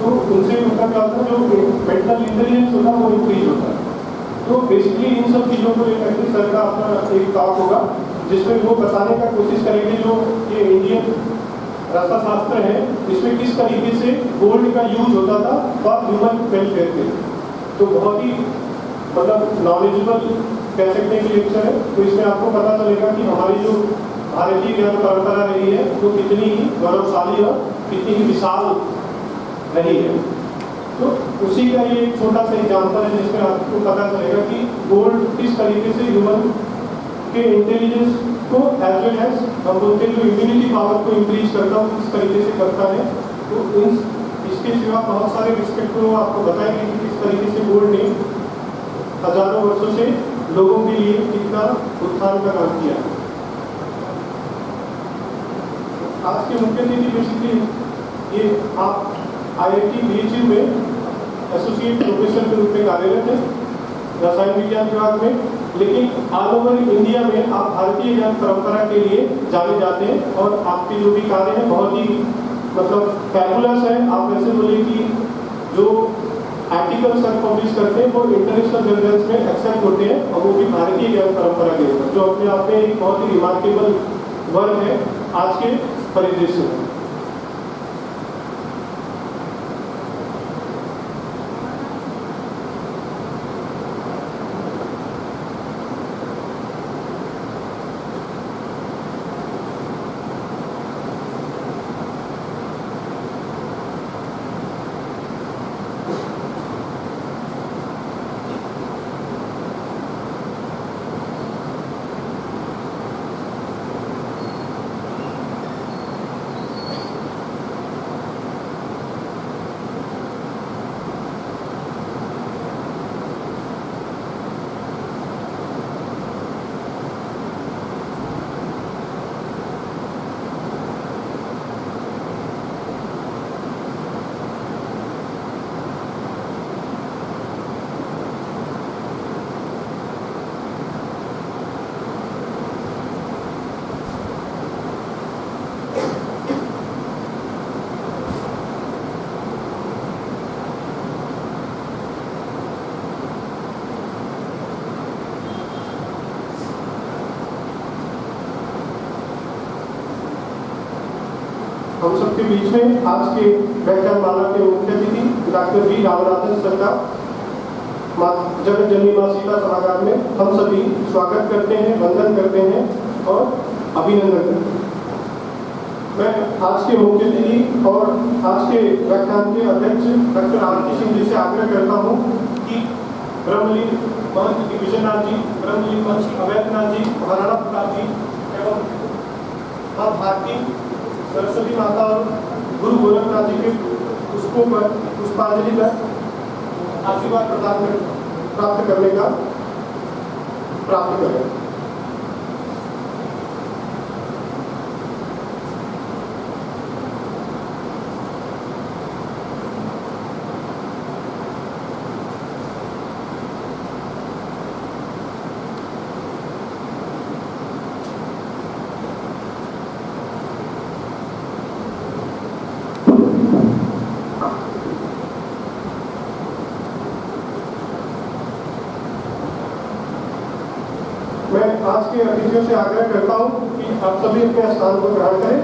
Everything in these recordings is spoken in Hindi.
तो उनसे उनका क्या होता है, जो मेंटल इंटेलिजेंस होता है वो इंक्रीज होता है। तो बेसिकली इन सब चीज़ों को लेकर के सर का अपना एक टॉक होगा, जिसमें वो बताने का कोशिश करेंगे जो ये इंडियन रसाशास्त्र है इसमें किस तरीके से गोल्ड का यूज होता था फॉर ह्यूमन वेलफेयर के। तो बहुत ही मतलब नॉलेजेबल कह सकते हैं कि लेक्चर है। तो इसमें आपको पता चलेगा कि हमारी जो भारतीय ज्ञान परंपरा रही है वो कितनी ही गौरवशाली और कितनी ही विशाल रही है। तो उसी का ये एक छोटा सा एग्जाम्पल है जिसमें आपको पता चलेगा कि गोल्ड किस तरीके से ह्यूमन के इंटेलिजेंस को एज वेल एज हम बोलते हैं जो इम्यूनिटी पावर को इंक्रीज करता है किस तरीके से करता है। तो इसके सिवा बहुत सारे रिस्पेक्ट को आपको बताएंगे कि किस तरीके से गोल्ड ने हजारों वर्षों से लोगों के लिए कितना उत्थान का काम किया। आज के मुख्य अतिथि बेसिकली ये आप IIT BHU में एसोसिएट प्रोफेसर के रूप में कार्यरत है रसायन विज्ञान विभाग में, लेकिन ऑल ओवर इंडिया में आप भारतीय ज्ञान परंपरा के लिए जाने जाते हैं और आपके जो भी कार्य हैं बहुत ही मतलब फैबुलस है। आप ऐसे बोले कि जो आर्टिकल्स आप पब्लिश करते हैं वो इंटरनेशनल जर्नल्स में एक्सेप्ट होते हैं और वो भी भारतीय ज्ञान परंपरा के ऊपर, जो अपने आप में एक बहुत ही रिमार्केबल वर्क है आज के परिदृश्य में। हम सबके बीच में आज के व्याख्यानमाला के मुख्य अतिथि डॉक्टर वी रामनाथन सर का जगत जननी मां सीता सभागार में हम सभी स्वागत करते हैं, वंदन करते हैं और अभिनंदन करते हैं। मैं आज के मुख्य अतिथि और आज के व्याख्यान के अध्यक्ष डॉक्टर आरती सिंह जी से आग्रह करता हूँ कि ब्रह्मलीन महंत दिग्विजयनाथ जी, ब्रह्मलीन महंत अवैधनाथ जी, महाराणा प्रताप जी एवं मां भारती सरस्वती माता और गुरु गोरखनाथ जी के पुष्पों पर पुष्पांजलि कर आशीर्वाद प्राप्त करने का प्राप्त करें। मैं आज के अतिथियों से आग्रह करता हूं कि आप सभी अपने स्थान को ग्रहण करें।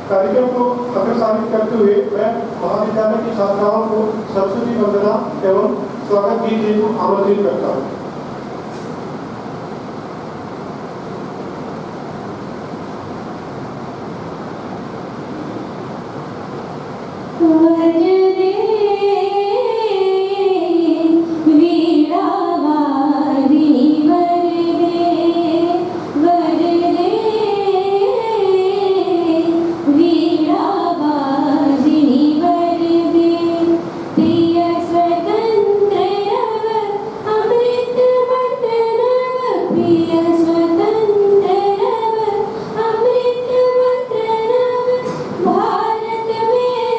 कार्यक्रम को अग्रसारित करते हुए मैं महाविद्यालय की छात्राओं को सरस्वती वंदना एवं स्वागत गीत देने को आमंत्रित करता हूं। भारत में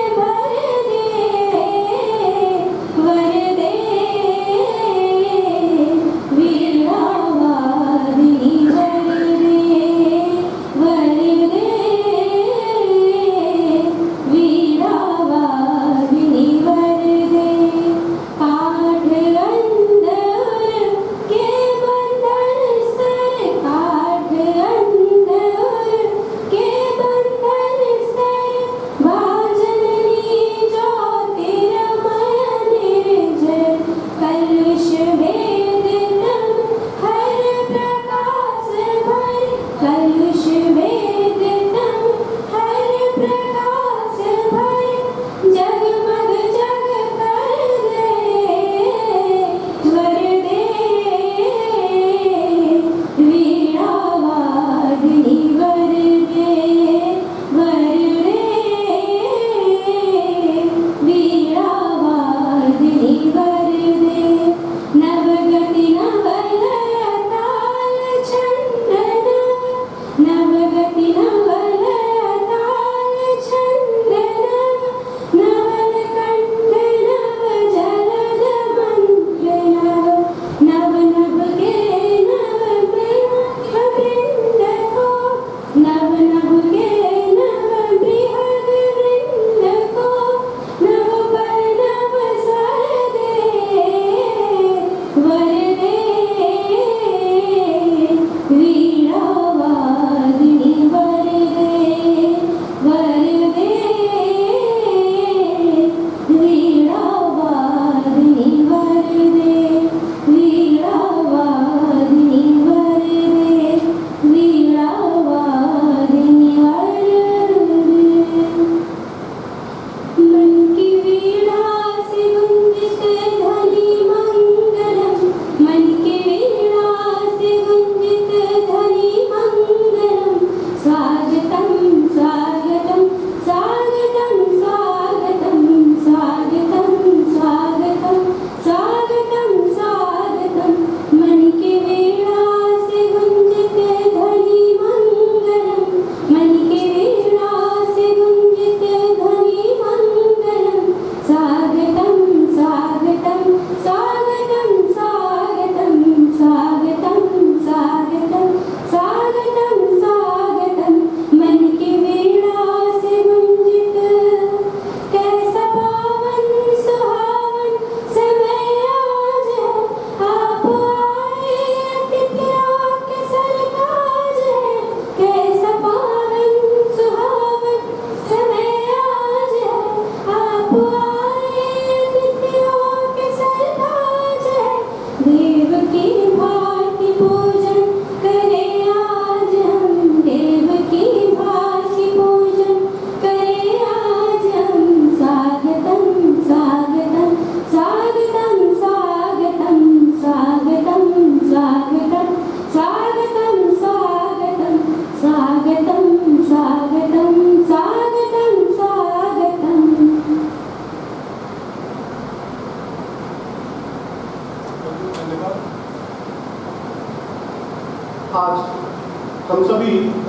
भर दे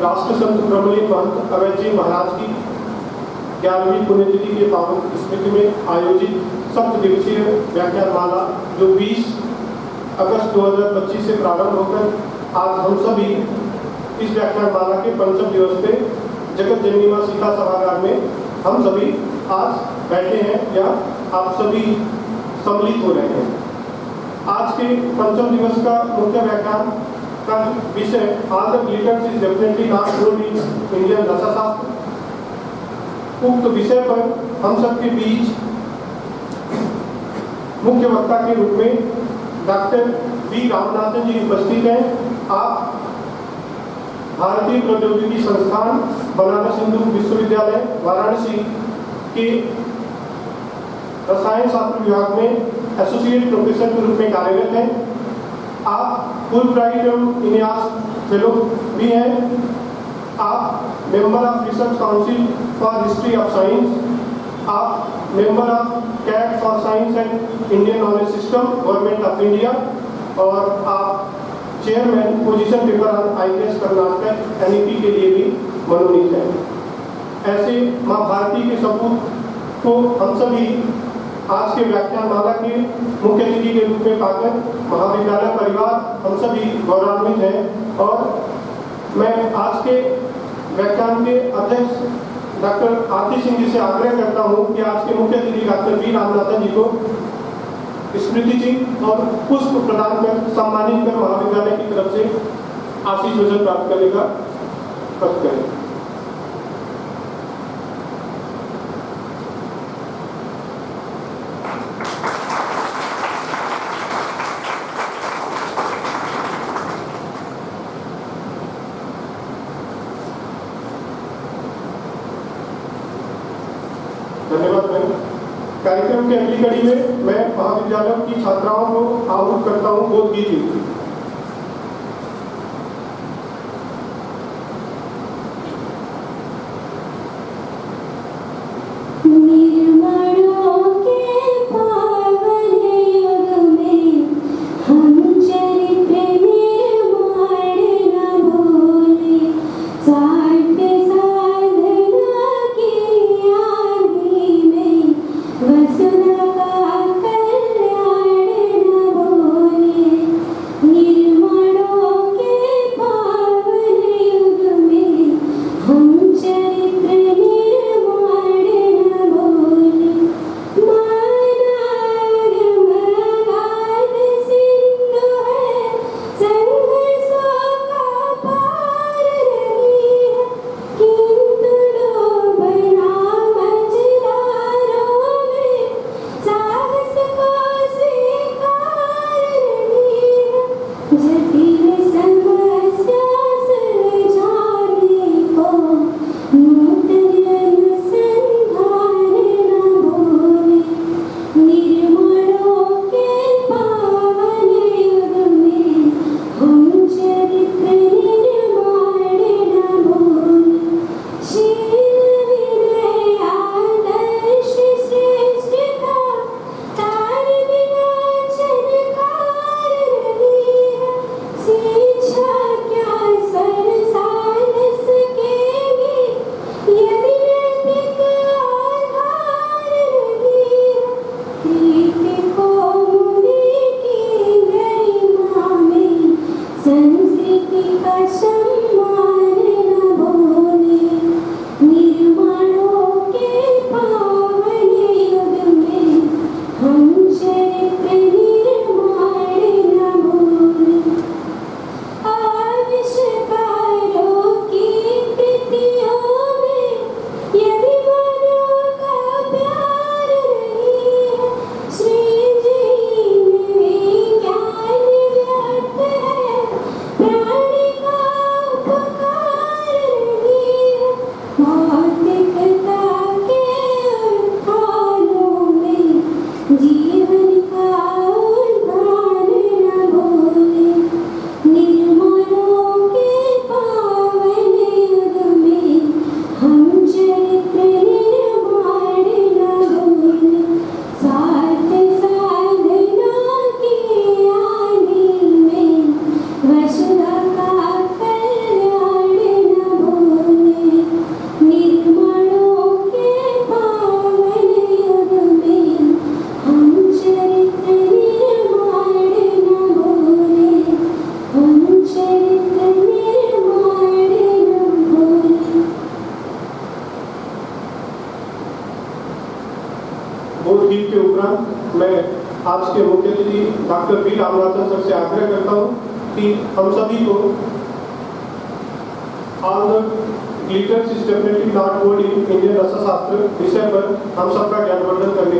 राष्ट्र संत ब्रह्मलीन महंत अवैध जी महाराज की 11वीं पुण्यतिथि के पावन स्मृति में आयोजित 7 दिवसीय व्याख्यानमाला जो 20 अगस्त 2025 से प्रारंभ होकर आज हम सभी इस व्याख्यानमाला के 5वें दिवस पे जगत जननी मां सीता सभागार में हम सभी आज बैठे हैं या आप सभी सम्मिलित हो रहे हैं। आज के 5वें दिवस का मुख्य व्याख्यान का विषय all the glitters is definitely not good in Indian दशाशास्त्र। उक्त विषय पर हम सबके बीच मुख्य वक्ता के रूप में डॉक्टर वी रामनाथन जी उपस्थित हैं। आप भारतीय प्रौद्योगिकी संस्थान बनारस हिंदू विश्वविद्यालय वाराणसी के रसायन शास्त्र विभाग में एसोसिएट प्रोफेसर के रूप में कार्यरत हैं। आप फुल ब्राइट एवं इनियास फेलो भी हैं। आप member of research council for history of science. आप member of cat for science and Indian knowledge system government of India और आप chairman position paper on IPS Karnataka NEP के लिए भी मनोनीत हैं। ऐसे मां भारती के सपूत को हम सभी आज के व्याख्यानमाला के मुख्य अतिथि के रूप में पाकर महाविद्यालय परिवार हम सभी गौरवान्वित हैं और मैं आज के व्याख्यान के अध्यक्ष डॉक्टर आरती सिंह जी से आग्रह करता हूं कि आज के मुख्य अतिथि डॉक्टर वी रामनाथन जी को स्मृति चिन्ह और पुष्प प्रदान कर सम्मानित कर महाविद्यालय की तरफ से आशीष वचन प्राप्त करने का कष्ट करें। धन्यवाद मैम। कार्यक्रम की अगली कड़ी में मैं महाविद्यालयों की छात्राओं को आह्वान करता हूँ बोध गीत। वसुधा का कल्याण न बोले मैं आज के मुख्य अतिथि डॉक्टर बी रामनाथन सर से आग्रह करता हूँ कि हम सभी को on glitter systematic not board in Indian रसाशास्त्र विषय पर हम सबका ज्ञानवर्धन करें।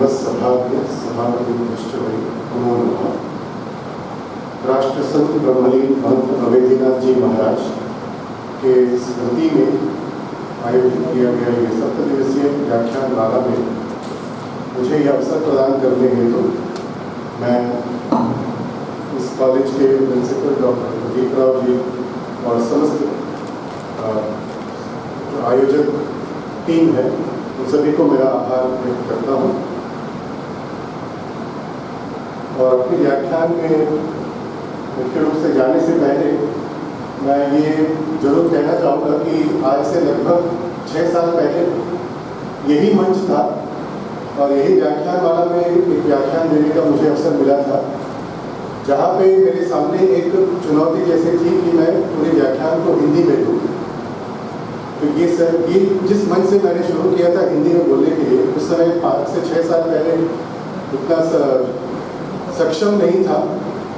सभापति राष्ट्रसंत ब्रह्मलीन महंत अवैधनाथ जी महाराज के स्मृति में आयोजित किया गया ये 7 दिवसीय व्याख्यान माला में मुझे यह अवसर प्रदान करने हेतु मैं इस कॉलेज के प्रिंसिपल डॉक्टर प्रदीप राव जी और समस्त जो आयोजक टीम है उन सभी को मेरा आभार व्यक्त करता हूँ। और अपने व्याख्यान में मुख्य रूप से जाने से पहले मैं ये जरूर कहना चाहूँगा कि आज से लगभग 6 साल पहले यही मंच था और यही व्याख्यान वाला में एक व्याख्यान देने का मुझे अवसर मिला था, जहाँ पे मेरे सामने एक चुनौती जैसे थी कि मैं पूरे व्याख्यान को हिंदी में दूँ। तो ये जिस मंच से मैंने शुरू किया था हिंदी में बोलने के लिए, उस समय 5 से 6 साल पहले उतना सक्षम नहीं था।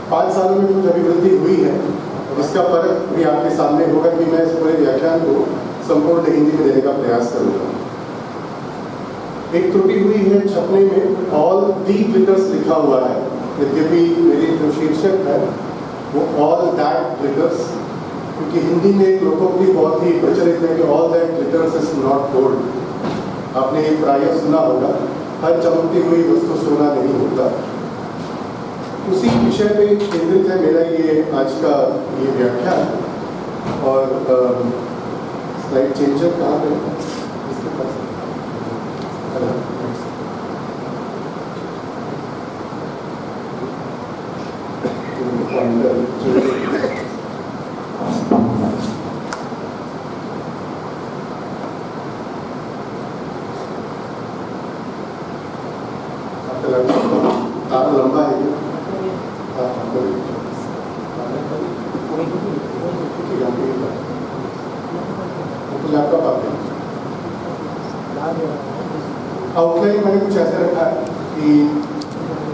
5 सालों में कुछ अभिवृद्धि हुई है, जिसका फर्क भी आपके सामने होगा कि मैं इस पूरे व्याख्यान को संपूर्ण हिंदी में देने का प्रयास करूँगा। एक त्रुटि हुई है छपने में, ऑल दी ग्लिटर्स लिखा हुआ है, यद्यपि मेरी जो शीर्षक है वो ऑल दैट ग्लिटर्स, क्योंकि हिंदी में एक लोकोक्ति बहुत ही प्रचलित है कि all that glitters is not gold. आपने ये प्रायः सुना होगा, हर चमकती हुई वस्तु सोना नहीं होता। उसी विषय पे केंद्रित है मेरा ये आज का ये व्याख्यान। और स्लाइड चेंजर कहाँ पे इसके पास? लंबा है लैपटॉप आपके आउटलाइन मैंने कुछ ऐसा रखा है कि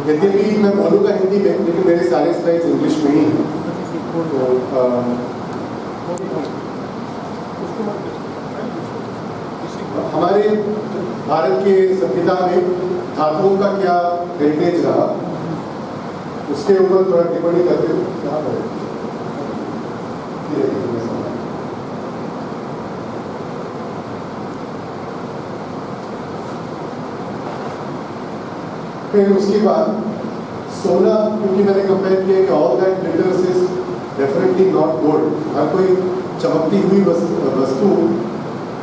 यद्यपि मैं बोलूँगा हिंदी में, लेकिन मेरे सारे स्लाइड्स इंग्लिश में ही हैं। तो हमारे भारत के संविधान में धातुओं का क्या हेरिटेज रहा, उसके ऊपर थोड़ा टिप्पणी करते हुए यहाँ पर फिर उसके बाद सोना, क्योंकि मैंने कंपेयर किया कि all that glitters is definitely not gold. हर कोई चमकती हुई वस्तु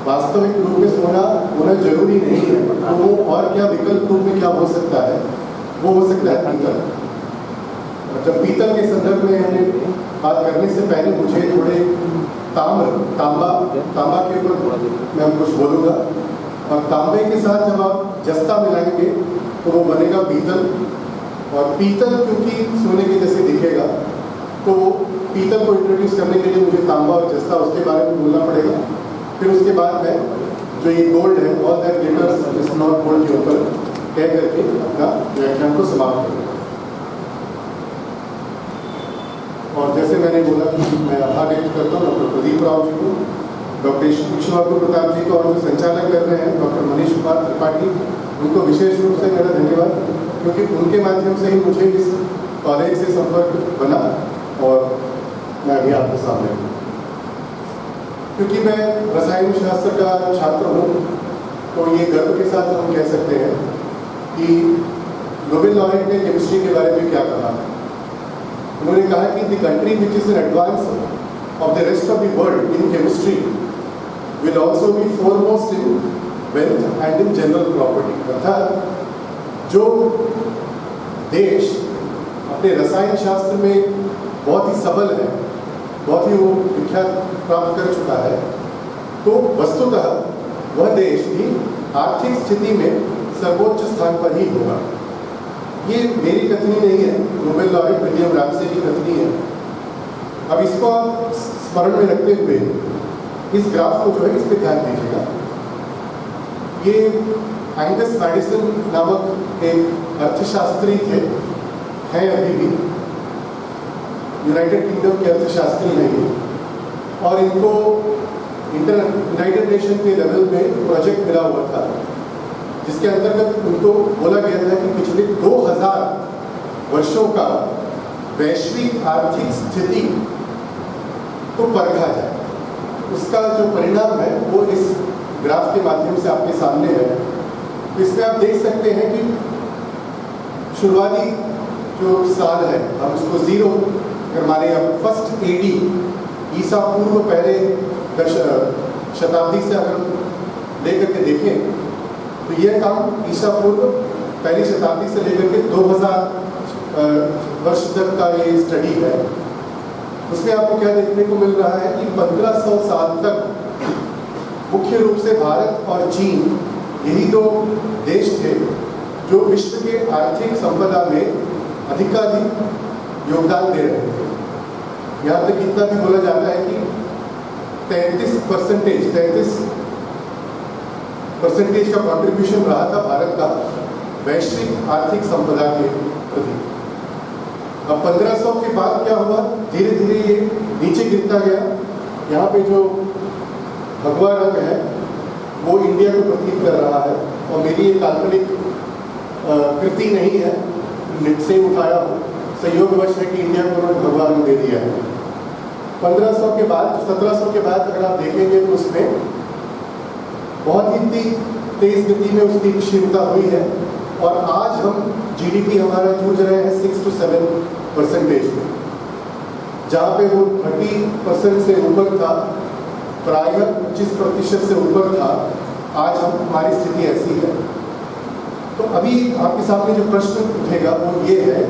वास्तविक रूप में सोना होना जरूरी नहीं है। तो वो और क्या विकल्प रूप में क्या हो सकता है, वो हो सकता है पीतल। जब पीतल के संदर्भ में हमने बात करने से पहले मुझे थोड़े तांबा के ऊपर मैं कुछ बोलूँगा। और तांबे के साथ जब आप जस्ता मिलाएंगे तो वो बनेगा पीतल। और पीतल क्योंकि सोने के जैसे दिखेगा, तो वो पीतल को इंट्रोड्यूस करने के लिए मुझे तांबा और जस्ता उसके बारे में बोलना पड़ेगा। फिर उसके बाद में जो ये गोल्ड है, all that glitters is not gold के ऊपर कह करके अपना व्याख्यान को समाप्त करूँगा। और जैसे मैंने बोला कि मैं आभार व्यक्त करता हूँ डॉक्टर प्रदीप राव जी को, डॉक्टर इक्ष्वाकु प्रताप जी को, और जो संचालक कर रहे हैं डॉक्टर मनीष कुमार त्रिपाठी, उनको विशेष रूप से मेरा धन्यवाद, क्योंकि उनके माध्यम से ही मुझे इस कॉलेज से संपर्क बना और मैं अभी आपके सामने हूँ। क्योंकि मैं रसायन शास्त्र का छात्र हूँ, तो ये गर्व के साथ हम कह सकते हैं कि नोबेल लॉरेट ने केमिस्ट्री के बारे में क्या कहा। उन्होंने कहा कि the country which is in advance of the rest of the world in chemistry will also be foremost in wealth and in general property. अर्थात जो देश अपने रसायन शास्त्र में बहुत ही सबल है, बहुत ही वो विख्यात प्राप्त कर चुका है, तो वस्तुतः वह देश भी आर्थिक स्थिति में सर्वोच्च स्थान पर ही होगा। ये मेरी कथनी नहीं है, नोबेल लॉरेट विलियम रैमसे की कथनी है। अब इसको आप स्मरण में रखते हुए इस ग्राफ को जो है इस पे ध्यान दीजिएगा। ये एंगस मैडिसन नामक एक अर्थशास्त्री थे, हैं अभी भी, यूनाइटेड किंगडम के अर्थशास्त्री हैं ये, और इनको यूनाइटेड नेशन के लेवल में प्रोजेक्ट मिला हुआ था जिसके अंतर्गत उनको बोला गया था कि पिछले 2000 वर्षों का वैश्विक आर्थिक स्थिति को परखा जाए। उसका जो परिणाम है वो इस ग्राफ के माध्यम से आपके सामने है। तो इसमें आप देख सकते हैं कि शुरुआती जो साल है हम उसको 0 अगर माने, अब फर्स्ट AD ईसा पूर्व पहले शताब्दी से अगर लेकर के देखें तो यह काम ईसा पूर्व पहली शताब्दी से लेकर के 2000 वर्ष तक का ये स्टडी है। उसमें आपको क्या देखने को मिल रहा है कि 1500 साल तक मुख्य रूप से भारत और चीन यही दो देश थे जो विश्व के आर्थिक संपदा में अधिकाधिक योगदान दे रहे थे। यहाँ तक इतना भी बोला जाता है कि 33% का कंट्रीब्यूशन रहा था भारत का वैश्विक आर्थिक संपदा के प्रति। अब 1500 के बाद क्या हुआ, धीरे धीरे ये नीचे गिरता गया। यहाँ पे जो भगवा रंग है वो इंडिया को प्रतीक कर रहा है, और मेरी ये काल्पनिक कृति नहीं है, नेट से उठाया हूँ, संयोगवश है कि इंडिया को उन्होंने भगवा रंग दे दिया है। 1500 के बाद 1700 के बाद अगर आप देखेंगे तो उसमें बहुत ही तेज गति में उसकी क्षीणता हुई है, और आज हम GDP हमारा जूझ रहे हैं 6 to 7% में, जहाँ पे वो 30% से ऊपर था, प्रायः 25% से ऊपर था। आज हमारी स्थिति ऐसी है। तो अभी आपके सामने जो प्रश्न उठेगा वो ये है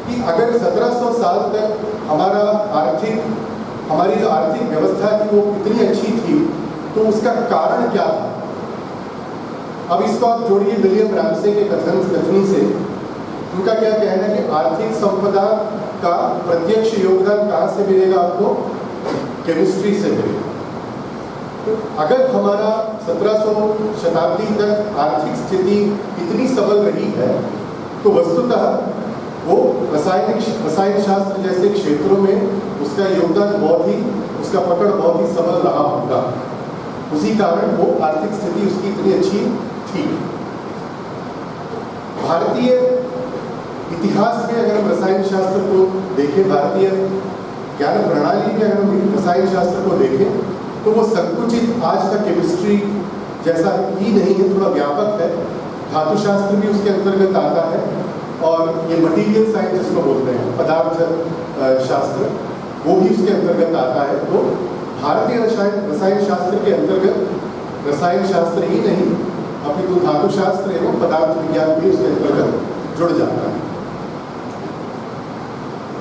कि अगर 1700 साल तक हमारी जो आर्थिक व्यवस्था थी वो इतनी अच्छी थी तो उसका कारण क्या था। अब इसको आप जोड़िए विलियम रैमसे के कथनी से। उनका क्या कहना है कि आर्थिक संपदा का प्रत्यक्ष योगदान कहाँ से मिलेगा आपको, केमिस्ट्री से मिलेगा। तो अगर हमारा 1700 शताब्दी तक आर्थिक स्थिति इतनी सबल रही है तो वस्तुतः वो रसायन शास्त्र जैसे क्षेत्रों में उसका योगदान उसका पकड़ बहुत ही सबल रहा होगा। उसी कारण वो आर्थिक स्थिति उसकी इतनी अच्छी थी। भारतीय इतिहास में अगर हम रसायन शास्त्र को देखें, भारतीय ज्ञान प्रणाली में अगर हम रसायन शास्त्र को देखें तो वो संकुचित आज का केमिस्ट्री जैसा ही नहीं है, थोड़ा व्यापक है। धातु शास्त्र भी उसके अंतर्गत आता है, और ये मटीरियल साइंस जिसको बोलते हैं, पदार्थ शास्त्र, वो भी उसके अंतर्गत आता है। तो भारतीय रसायन शास्त्र के अंतर्गत रसायन शास्त्र ही नहीं अपितु धातु शास्त्र एवं पदार्थ विज्ञान भी उसके अंतर्गत जुड़ जाता है।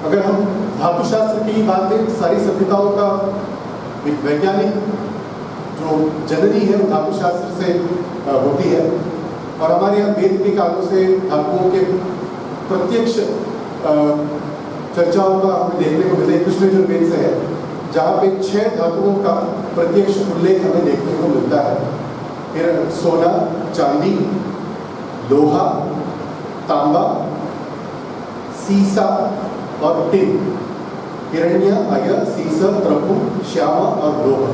अगर हम धातु शास्त्र की बात करें, सारी सभ्यताओं का वैज्ञानिक जो जननी है वो धातु शास्त्र से होती है, और हमारे यहाँ वेद के कालों से धातुओं के प्रत्यक्ष चर्चाओं का हमें देखने को मिलता है। कृष्ण यजुर्वेद से है, जहाँ पे 6 धातुओं का प्रत्यक्ष उल्लेख हमें देखने को मिलता है। फिर सोना, चांदी, लोहा, तांबा, सीसा और टिन, हिरण्य, अयन, सीसा, त्रपु, श्यामा और लोहा।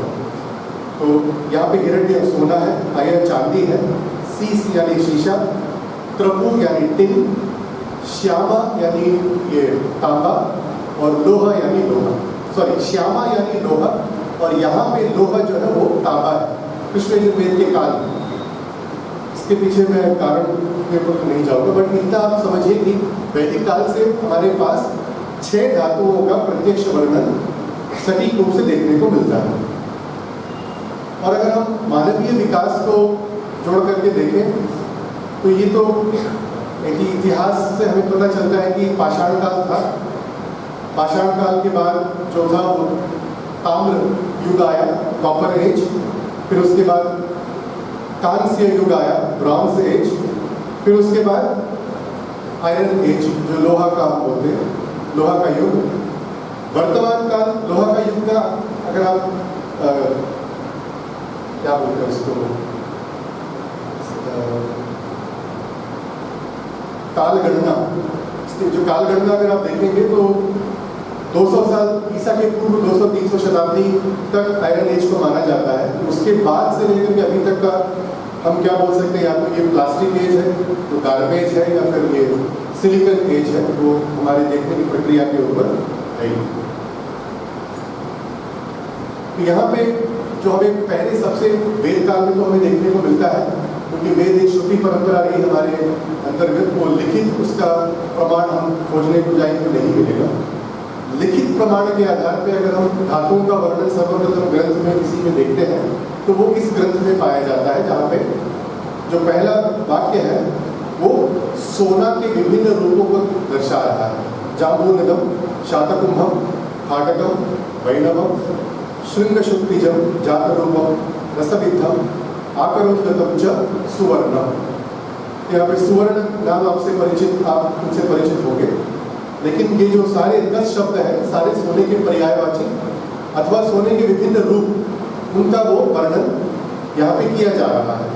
तो यहाँ पे हिरण्य सोना है, अयन चांदी है, सीस यानी शीशा, त्रपु यानी टिन, श्यामा यानी ये तांबा, और लोहा यानी लोहा। श्यामा यानी लोहा, और यहाँ पे लोहा जो है वो तांबा है, कृष्ण यजुर्वेद के काल में। इसके पीछे मैं कारण के ऊपर नहीं जाऊँगा, बट इतना आप समझिए कि वैदिक काल से हमारे पास 6 धातुओं का प्रत्यक्ष वर्णन सटीक रूप से देखने को मिलता है। और अगर हम मानवीय विकास को जोड़ करके देखें तो ये तो एक इतिहास से हमें पता चलता है कि पाषाण काल था। पाषाण काल के बाद जो था वो ताम्र युग आया, कॉपर एज। फिर उसके बाद कांस्य युग आया, ब्रॉन्ज एज। फिर उसके बाद आयरन एज, जो लोहा का हम बोलते हैं, लोहा का युग। वर्तमान काल लोहा का युग का अगर आप क्या बोलते हैं उसको, कालगणना, जो कालगणना अगर आप देखेंगे तो 200 साल ईसा के पूर्व 200-300 शताब्दी तक आयरन एज को माना जाता है। उसके बाद से लेकर के अभी तक का हम क्या बोल सकते हैं, या तो ये प्लास्टिक एज है, तो गार्बेज है, या फिर ये सिलिकन एज है, वो हमारे देखने की प्रक्रिया के ऊपर है। तो यहाँ पे जो हमें पहले सबसे वेद काल में तो हमें देखने को मिलता है, क्योंकि वेद एक श्रुति परंपरा रही हमारे अंतर्गत, वो लिखित उसका प्रमाण हम खोजने को जाएंगे तो नहीं मिलेगा। लिखित प्रमाण के आधार पे अगर हम धातुओं का वर्णन सर्वप्रथम ग्रंथ में किसी में देखते हैं तो वो इस ग्रंथ में पाया जाता है, जहाँ पे जो पहला वाक्य है वो सोना के विभिन्न रूपों को दर्शा रहा है। जाम्बूनदम, शातकुंभम, हाटकम, वैणवम, श्रृंगशुक्तिजम, जातरूपम, रसविद्धम, आकरोद्धतम च सुवर्णम। यहाँ पे सुवर्ण नाम आपसे परिचित, आप उनसे परिचित होंगे, लेकिन ये जो सारे 10 शब्द हैं, सारे सोने के पर्यायवाची अथवा सोने के विभिन्न रूप, उनका वो वर्णन यहाँ पे किया जा रहा है।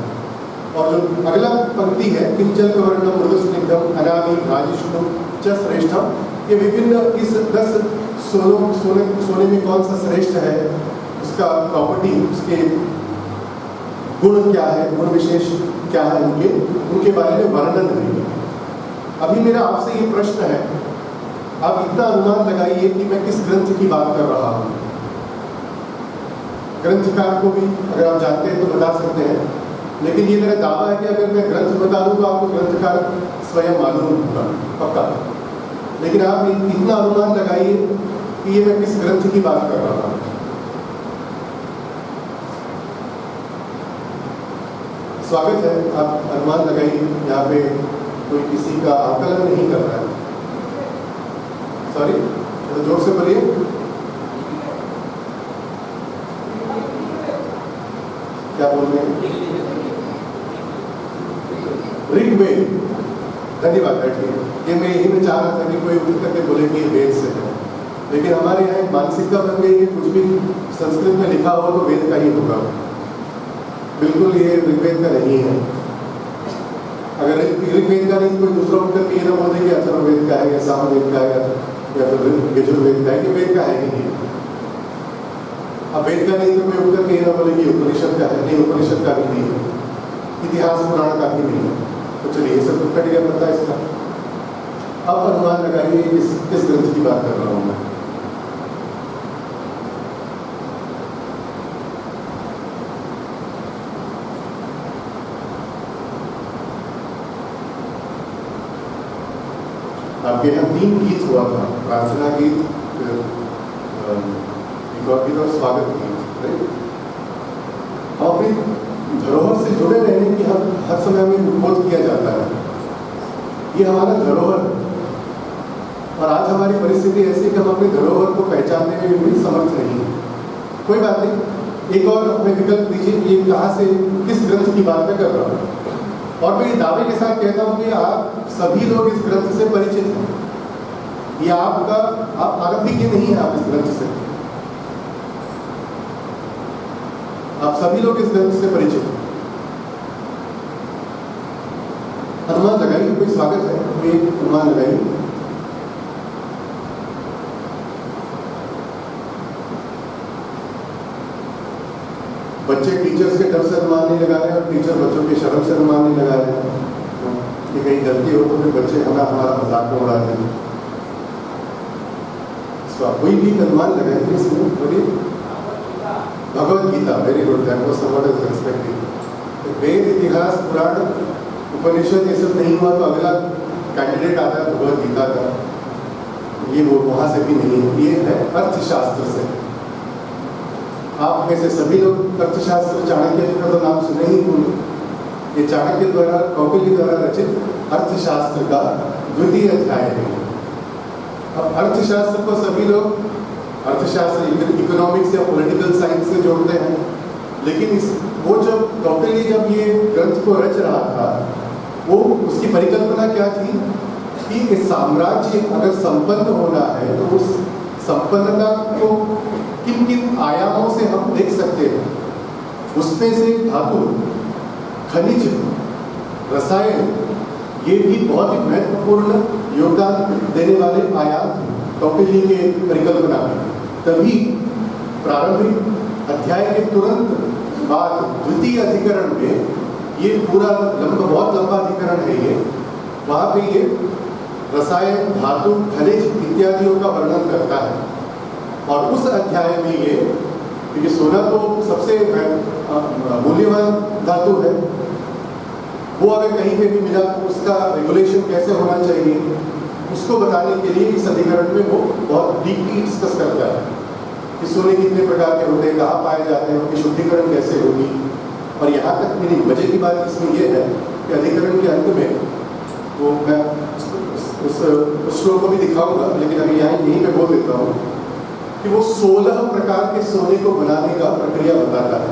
और जो अगला पंक्ति है, किंचल वर्णम मृदुस्निग्धम अनादि राजिष्णु च श्रेष्ठम, ये विभिन्न इस 10 सोने में कौन सा श्रेष्ठ है, उसका प्रॉपर्टी, उसके गुण क्या है, गुण विशेष क्या है, उनके बारे में वर्णन है। अभी मेरा आपसे ये प्रश्न है, आप इतना अनुमान लगाइए कि मैं किस ग्रंथ की बात कर रहा हूँ। ग्रंथकार को भी अगर आप जानते हैं तो बता सकते हैं, लेकिन ये मेरा दावा है कि अगर मैं ग्रंथ बता दूँ तो आपको ग्रंथकार स्वयं मालूम होगा पक्का। लेकिन आप इतना अनुमान लगाइए कि ये मैं किस ग्रंथ की बात कर रहा हूँ। स्वागत है, आप अनुमान लगाइए। यहाँ पे कोई किसी का आकलन नहीं कर रहा है। सॉरी, तो जोर से बोलिए। क्या बोल रहे हैं? ऋग्वेद। धन्यवाद, बैठिए। ये मैं यही में चाह रहा था कि कोई उठ करके बोले कि वेद से है, लेकिन हमारे यहाँ एक मानसिकता बन गई है, कुछ भी संस्कृत में लिखा हुआ तो वेद का ही होगा। बिल्कुल ये ऋग्वेद का नहीं है। अगर ऋग्वेद का नहीं, कोई दूसरा उठ करके ये ना बोल देंगे अथर्ववेद का है या सामवेद का है या फिर यजुर्वेद का है, कि वेद का है ही नहीं। अब वेद का नहीं तो कोई उठ करके ये ना बोले कि उपनिषद का है, नहीं उपनिषद का भी नहीं है, इतिहास पुराण का भी नहीं है। तो चलिए ये सब तो कट गया पता है इसका। अब अनुमान लगाइए किस ग्रंथ की बात कर रहा हूँ मैं। आपके यहाँ 3 गीत हुआ था, प्रार्थना गीत, गीत और स्वागत गीत। हम अपनी धरोहर से जुड़े रहने की हम हर समय में उद्बोध किया जाता है, ये हमारा धरोहर। और आज हमारी परिस्थिति ऐसी है कि हम अपनी धरोहर को पहचानने में भी समर्थ नहीं है। कोई बात नहीं, एक और हमें विकल्प दीजिए, ये कहाँ से, किस ग्रंथ की बात मैं कर रहा हूँ। और मैं ये दावे के साथ कहता हूँ कि आप सभी लोग इस ग्रंथ से परिचित हैं। ये आप आरंभिक नहीं है, आप इस ग्रंथ से, आप सभी लोग इस ग्रंथ से परिचित हैं। अनुमान लगाइए, कोई स्वागत है, कोई अनुमान लगाइए। बच्चे टीचर्स के डर से अनुमान नहीं लगा रहे हैं और टीचर बच्चों के शर्म से अनुमान नहीं लगा रहे हैं कि कहीं गलती हो तो फिर बच्चे हमारा मजाक में उड़ाते हैं। कोई भी अनुमान लगाए प्लीज, बोलिए। Bhagavad Gita, very good, that was somewhat is expected. Veda, Itihasa, Purana, उपनिषद ये सब नहीं हुआ तो अगला कैंडिडेट आता है भगवद गीता का। ये वो वहाँ से भी नहीं है, ये है अर्थशास्त्र से। आप में से सभी लोग अर्थशास्त्र चाणक्य का तो नाम सुने ही होंगे। ये चाणक्य द्वारा, कौटिल्य द्वारा रचित अर्थशास्त्र का 2य अध्याय है। अब अर्थशास्त्र को सभी लोग अर्थशास्त्र इकोनॉमिक्स या पॉलिटिकल साइंस से जोड़ते हैं, लेकिन वो जब कौटिल्य जब ये ग्रंथ को रच रहा था, वो उसकी परिकल्पना क्या थी कि ये साम्राज्य अगर संपन्न होना है तो उस संपन्नता को किन किन आयामों से हम देख सकते हैं। उसमें से धातु, खनिज, रसायन, ये भी बहुत ही महत्वपूर्ण योगदान देने वाले आयाम टोपिली के परिकल्पना में। तभी प्रारंभिक अध्याय के तुरंत बाद द्वितीय अधिकरण में ये पूरा बहुत लंबा अधिकरण है ये, वहाँ पे ये रसायन, धातु, खनिज इत्यादियों का वर्णन करता है। और उस अध्याय में ये, क्योंकि सोना तो सबसे मूल्यवान धातु है, वो अगर कहीं पे भी मिला तो उसका रेगुलेशन कैसे होना चाहिए, उसको बताने के लिए इस अधिकरण में वो बहुत डीपली डिस्कस करता है कि सोने कितने प्रकार के होते हैं, कहाँ पाए जाते हैं, उनकी शुद्धिकरण कैसे होगी। और यहाँ तक मेरी मजे की बात इसमें यह है कि अधिकरण के अंत में वो मैं उस श्लोक को भी दिखाऊंगा, लेकिन अभी यहाँ यहीं पे बोल देता हूँ कि वो 16 प्रकार के सोने को बनाने का प्रक्रिया बताता है।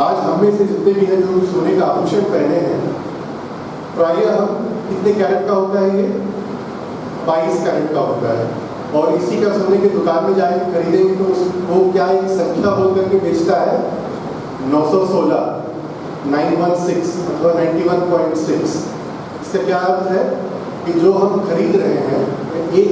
आज हम में से जितने भी हैं जो सोने का आभूषण पहने हैं, प्रायः हम कितने कैरेट का होता है, ये 22 कैरेट का होता है। और इसी का सोने की दुकान में जाएंगे खरीदेंगे तो वो क्या एक संख्या बोल करके बेचता है 916, 916 अथवा 91.6। इसका क्या अर्थ है कि जो हम खरीद रहे हैं, एक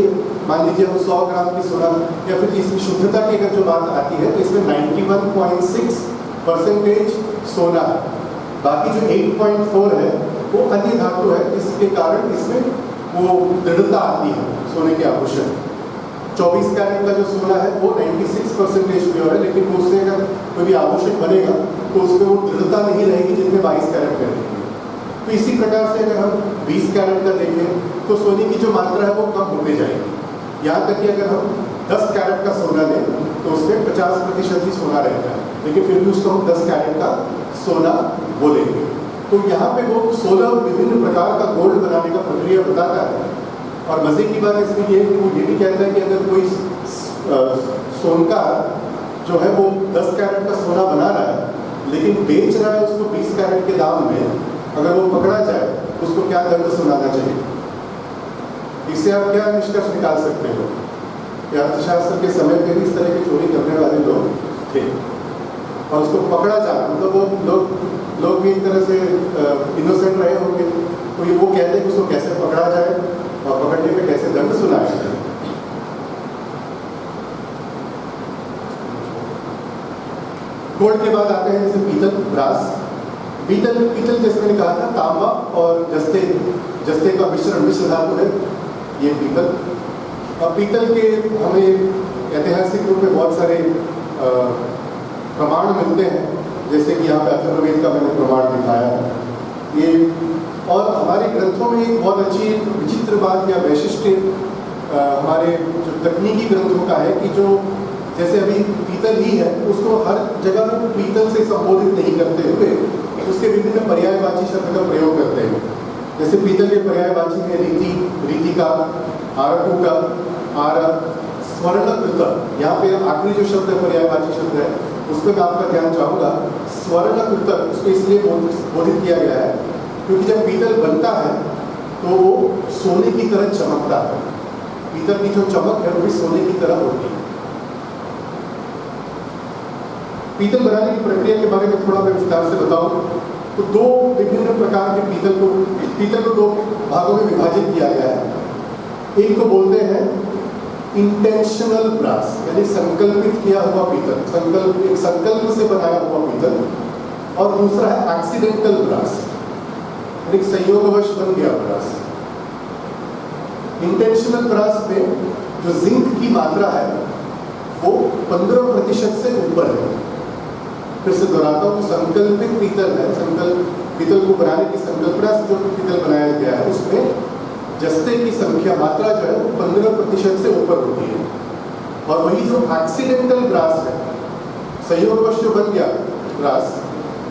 मान लीजिए हम 100 ग्राम की सोना, या फिर इसकी शुद्धता की अगर जो बात आती है तो इसमें 91.6% सोना है। बाकी जो 8.4 है वो अन्य धातु है, जिसके कारण इसमें वो दृढ़ता आती है सोने के आभूषण। 24 कैरेट का जो सोना है वो 96% प्योर है, लेकिन उससे अगर कोई भी आभूषण बनेगा तो उसमें वो दृढ़ता नहीं रहेगी जितने 22 कैरेट का रहेगी। तो इसी प्रकार से अगर हम 20 कैरेट का देखें तो सोने की जो मात्रा है वो कम होते जाएगी। यहाँ तक कि अगर हम 10 कैरेट का सोना लें तो उसमें 50% ही सोना रहता है, लेकिन फिर भी उसको हम 10 कैरेट का सोना बोलेंगे। तो यहाँ पे वो 16 विभिन्न प्रकार का गोल्ड बनाने का प्रक्रिया बताता है। और मजे की बात इसमें ये है कि वो ये भी कहता है कि अगर कोई सोनकार जो है वो 10 कैरेट का सोना बना रहा है, लेकिन बेच रहा है उसको 20 कैरेट के दाम में, अगर वो पकड़ा जाए उसको क्या दंड सुनाना चाहिए। इससे आप क्या निष्कर्ष निकाल सकते हो कि अर्थशास्त्र के समय पे भी इस तरह की चोरी करने वाले लोग थे, और उसको पकड़ा जाए, मतलब वो लोग भी एक तरह से इनोसेंट रहे होंगे, तो ये वो कहते हैं कि उसको कैसे पकड़ा जाए और पकड़ने पे कैसे दंड सुनाया जाए। गोल्ड के बाद आते हैं जैसे पीतल, ब्रास। पीतल जैसे मैंने कहा था, तांबा और जस्ते का मिश्र धातु है ये पीतल। और पीतल के हमें ऐतिहासिक रूप में बहुत सारे प्रमाण मिलते हैं, जैसे कि यहाँ पे अथर्ववेद का मैंने प्रमाण दिखाया है ये। और हमारे ग्रंथों में एक बहुत अच्छी विचित्र बात या वैशिष्ट्य हमारे जो तकनीकी ग्रंथों का है कि जो जैसे अभी पीतल ही है, उसको हर जगह में पीतल से संबोधित नहीं करते हुए उसके विभिन्न पर्यायवाची शब्द का प्रयोग करते हैं। जैसे पीतल के पर्यायवाची में रीतिका, आरकुका, आर, स्वर्णकृत। यहाँ पे आखिरी जो शब्द है पर्यायवाची शब्द है, उसमें मैं आपका ध्यान चाहूँगा। स्वर्णकृत उसको इसलिए बोधित किया गया है क्योंकि जब पीतल बनता है तो वो सोने की तरह चमकता है। पीतल की जो चमक है वो भी सोने की तरह होती है। पीतल बनाने की प्रक्रिया के बारे में थोड़ा मैं विस्तार से बताऊं तो दो विभिन्न प्रकार के पीतल को दो भागों में विभाजित किया गया है। एक को बोलते हैं इंटेंशनल ब्रास, यानी संकल्पित किया हुआ पीतल, एक संकल्प से बनाया हुआ पीतल। और दूसरा है एक्सीडेंटल ब्रास, यानी संयोगवश बन गया ब्रास। इंटेंशनल ब्रास में जो जिंक की मात्रा है वो 15% से ऊपर है। फिर से दोहराता हूँ, संकल्पित पीतल है, पीतल को बनाने की संकल्पना से जो पीतल बनाया गया है उसमें जस्ते की संख्या मात्रा जो है वो 15% से ऊपर होती है। और वही जो एक्सीडेंटल ब्रास है, संयोगवश जो बन गया ब्रास,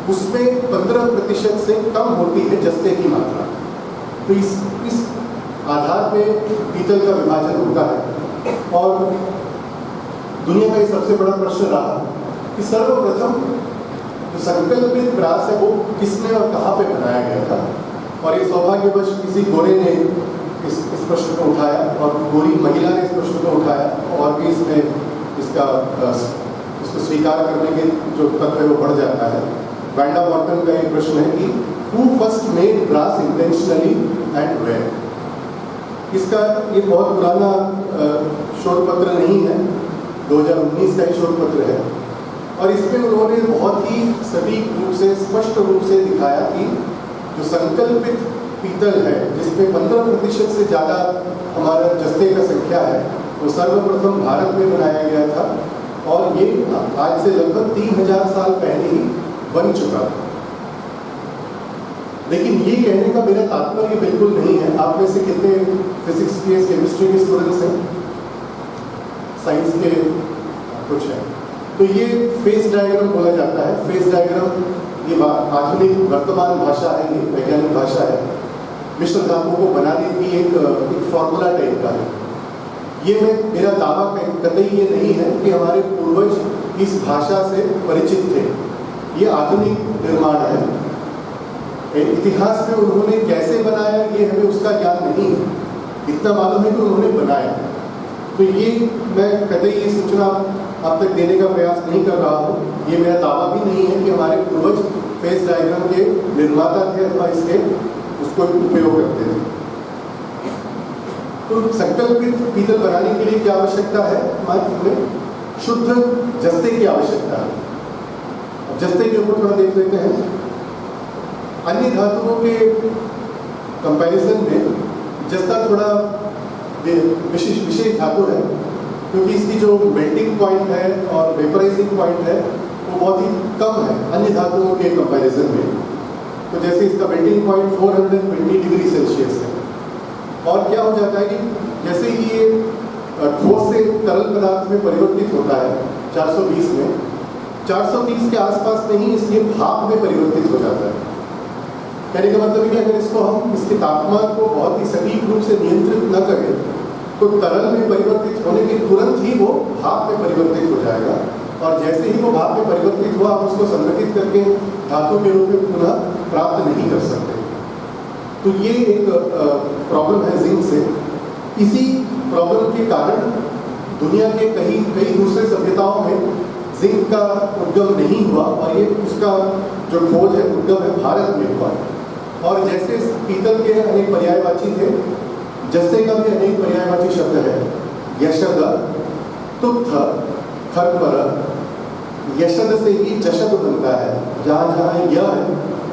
उसमें 15% से कम होती है जस्ते की मात्रा। तो इस आधार पे पीतल का विभाजन होता है। और दुनिया का ये सबसे बड़ा प्रश्न रहा कि सर्वप्रथम जो संकल्पित ब्रास है वो किसने और कहाँ पे बनाया गया था। और ये सौभाग्यवश किसी गोरे ने इस प्रश्न को उठाया और गोरी महिला ने इस प्रश्न को उठाया और भी इसमें इसको स्वीकार करने के जो तत्व है वो बढ़ जाता है। वैंडा मॉर्टन का एक प्रश्न है कि who first made brass intentionally and where. इसका ये बहुत पुराना शोध पत्र नहीं है, 2019 का ही शोध पत्र है और इसमें उन्होंने बहुत ही सटीक रूप से स्पष्ट रूप से दिखाया कि जो संकल्पित पीतल है जिसमें 15% से ज़्यादा हमारा जस्ते का संख्या है वो सर्वप्रथम भारत में बनाया गया था और ये आज से लगभग 3000 साल पहले ही बन चुका था। लेकिन ये कहने का मेरा तात्पर्य बिल्कुल नहीं है। आप में से कितने फिजिक्स के केमिस्ट्री के स्टूडेंट्स हैं, साइंस के कुछ हैं? तो ये फेस डायग्राम बोला जाता है। फेस डायग्राम ये आधुनिक वर्तमान भाषा है, ये वैज्ञानिक भाषा है, मिश्र धातुओं को बनाने की एक फॉर्मूला टाइप का है। ये मेरा दावा कतई ये नहीं है कि हमारे पूर्वज इस भाषा से परिचित थे। ये आधुनिक निर्माण है। इतिहास में उन्होंने कैसे बनाया ये हमें उसका ज्ञान नहीं है, इतना मालूम है कि उन्होंने बनाया। तो ये मैं कतई ये सूचना अब तक देने का प्रयास नहीं कर रहा हूँ। ये मेरा दावा भी नहीं है कि हमारे पूर्वज फेस डायग्राम के निर्माता थे अथवा इसके उसको उपयोग करते थे। तो संकल्पित पीतल बनाने के लिए क्या आवश्यकता है? हमारे शुद्ध जस्ते की आवश्यकता है। अब जस्ते के ऊपर थोड़ा देख लेते हैं। अन्य धातुओं के कंपैरिजन में जस्ता थोड़ा विशेष धातु है क्योंकि इसकी जो मेल्टिंग पॉइंट है और वेपराइजिंग पॉइंट है वो बहुत ही कम है अन्य धातुओं के कंपैरिजन में। तो जैसे इसका मेल्टिंग पॉइंट 420 डिग्री सेल्सियस है और क्या हो जाता है कि जैसे ही ये ठोस से तरल पदार्थ में परिवर्तित होता है 420 में, 430 के आसपास में ही इसके भाप में परिवर्तित हो जाता है। कहने का मतलब है कि अगर इसको हम इसके तापमान को बहुत ही सटीक रूप से नियंत्रित न करें तो तरल में परिवर्तित होने के तुरंत ही वो भाप में परिवर्तित हो जाएगा और जैसे ही वो भाप में परिवर्तित हुआ हम उसको संगठित करके धातु के रूप में पुनः प्राप्त नहीं कर सकते। तो ये एक प्रॉब्लम है जिंक से। इसी प्रॉब्लम के कारण दुनिया के कई दूसरे सभ्यताओं में जिंक का उद्गम नहीं हुआ और ये उसका जो खोज है उद्गम है भारत में हुआ। और जैसे पीतल के अनेक पर्यायवाची थे, जस्ते का भी अनेक पर्यायवाची शब्द है। यशद, तुत्थ, खरपर, यशद से ही जशद बनता है। जहाँ जहाँ यह है,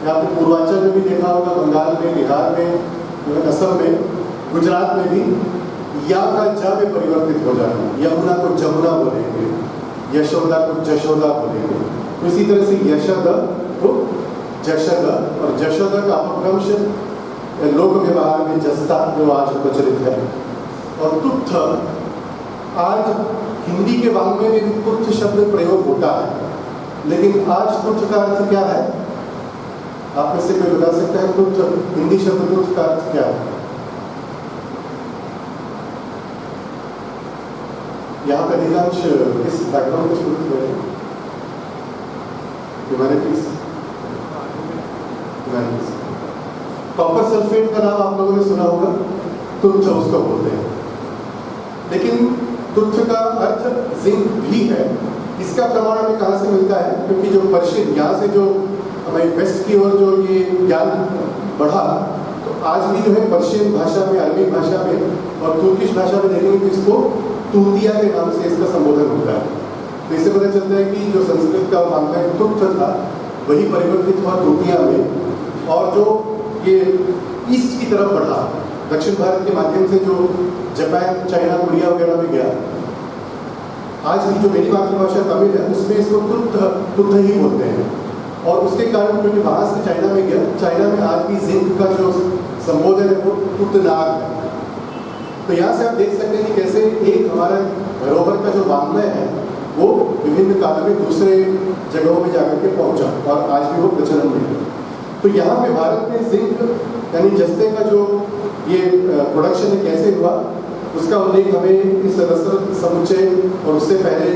आपने पूर्वांचल में भी देखा होगा, बंगाल में, बिहार में, असम में, गुजरात में भी या का ज में परिवर्तित हो जाना। यमुना को जमुना बोलेंगे, यशोदा को जशोदा बोलेंगे। तो इसी तरह से यशद को जशद और जशोदा का अपभ्रंश लोक व्यवहार में जस्ता जो आज प्रचलित है। और तुत्थ, आज हिंदी के वाङ्मय में भी तुत्थ शब्द प्रयोग होता है, लेकिन आज तुत्थ का अर्थ क्या है? आप में से कोई बता सकता है तुत्थ, हिंदी शब्द तुत्थ का अर्थ क्या है? यहाँ पे अधिकांश इस बैकग्राउंड को शुरू हुए ह्यूमैनिटीज। कॉपर सल्फेट का नाम आप लोगों ने सुना होगा, तुत्थ उसको बोलते हैं। लेकिन तुत्थ का अर्थ जिंक भी है। इसका प्रमाण हमें कहाँ से मिलता है? क्योंकि जो पर्शियन, यहाँ से जो हमारी वेस्ट की ओर जो ये ज्ञान बढ़ा, तो आज भी जो है पर्शियन भाषा में, अरबी भाषा में और तुर्किश भाषा में देखेंगे तो इसको तूतिया के नाम से इसका संबोधन होता है। तो इससे पता चलता है कि जो संस्कृत का वाङ्मय तुत्थ था वही परिवर्तित हुआ तूतिया में और जो ये ईस्ट की तरफ बढ़ा, दक्षिण भारत के माध्यम से जो जापान, चाइना, कोरिया वगैरह में गया। आज भी जो मेरी मातृभाषा तमिल है उसमें इसको तुत्थ ही बोलते हैं। और उसके कारण क्योंकि वहाँ से चाइना में गया, चाइना में आज भी जिंक का जो संबोधन है वो तुत्तनाग है। तो यहाँ से आप देख सकते हैं कि कैसे एक हमारा धरोहर का जो वाङ्मय है वो विभिन्न कालों में दूसरे जगहों में जाकर के पहुँचा और आज भी वो प्रचलन में है। तो यहाँ पे भारत में जिंक यानी जस्ते का जो ये प्रोडक्शन है कैसे हुआ उसका उल्लेख हमें इस रस समुच्चय और उससे पहले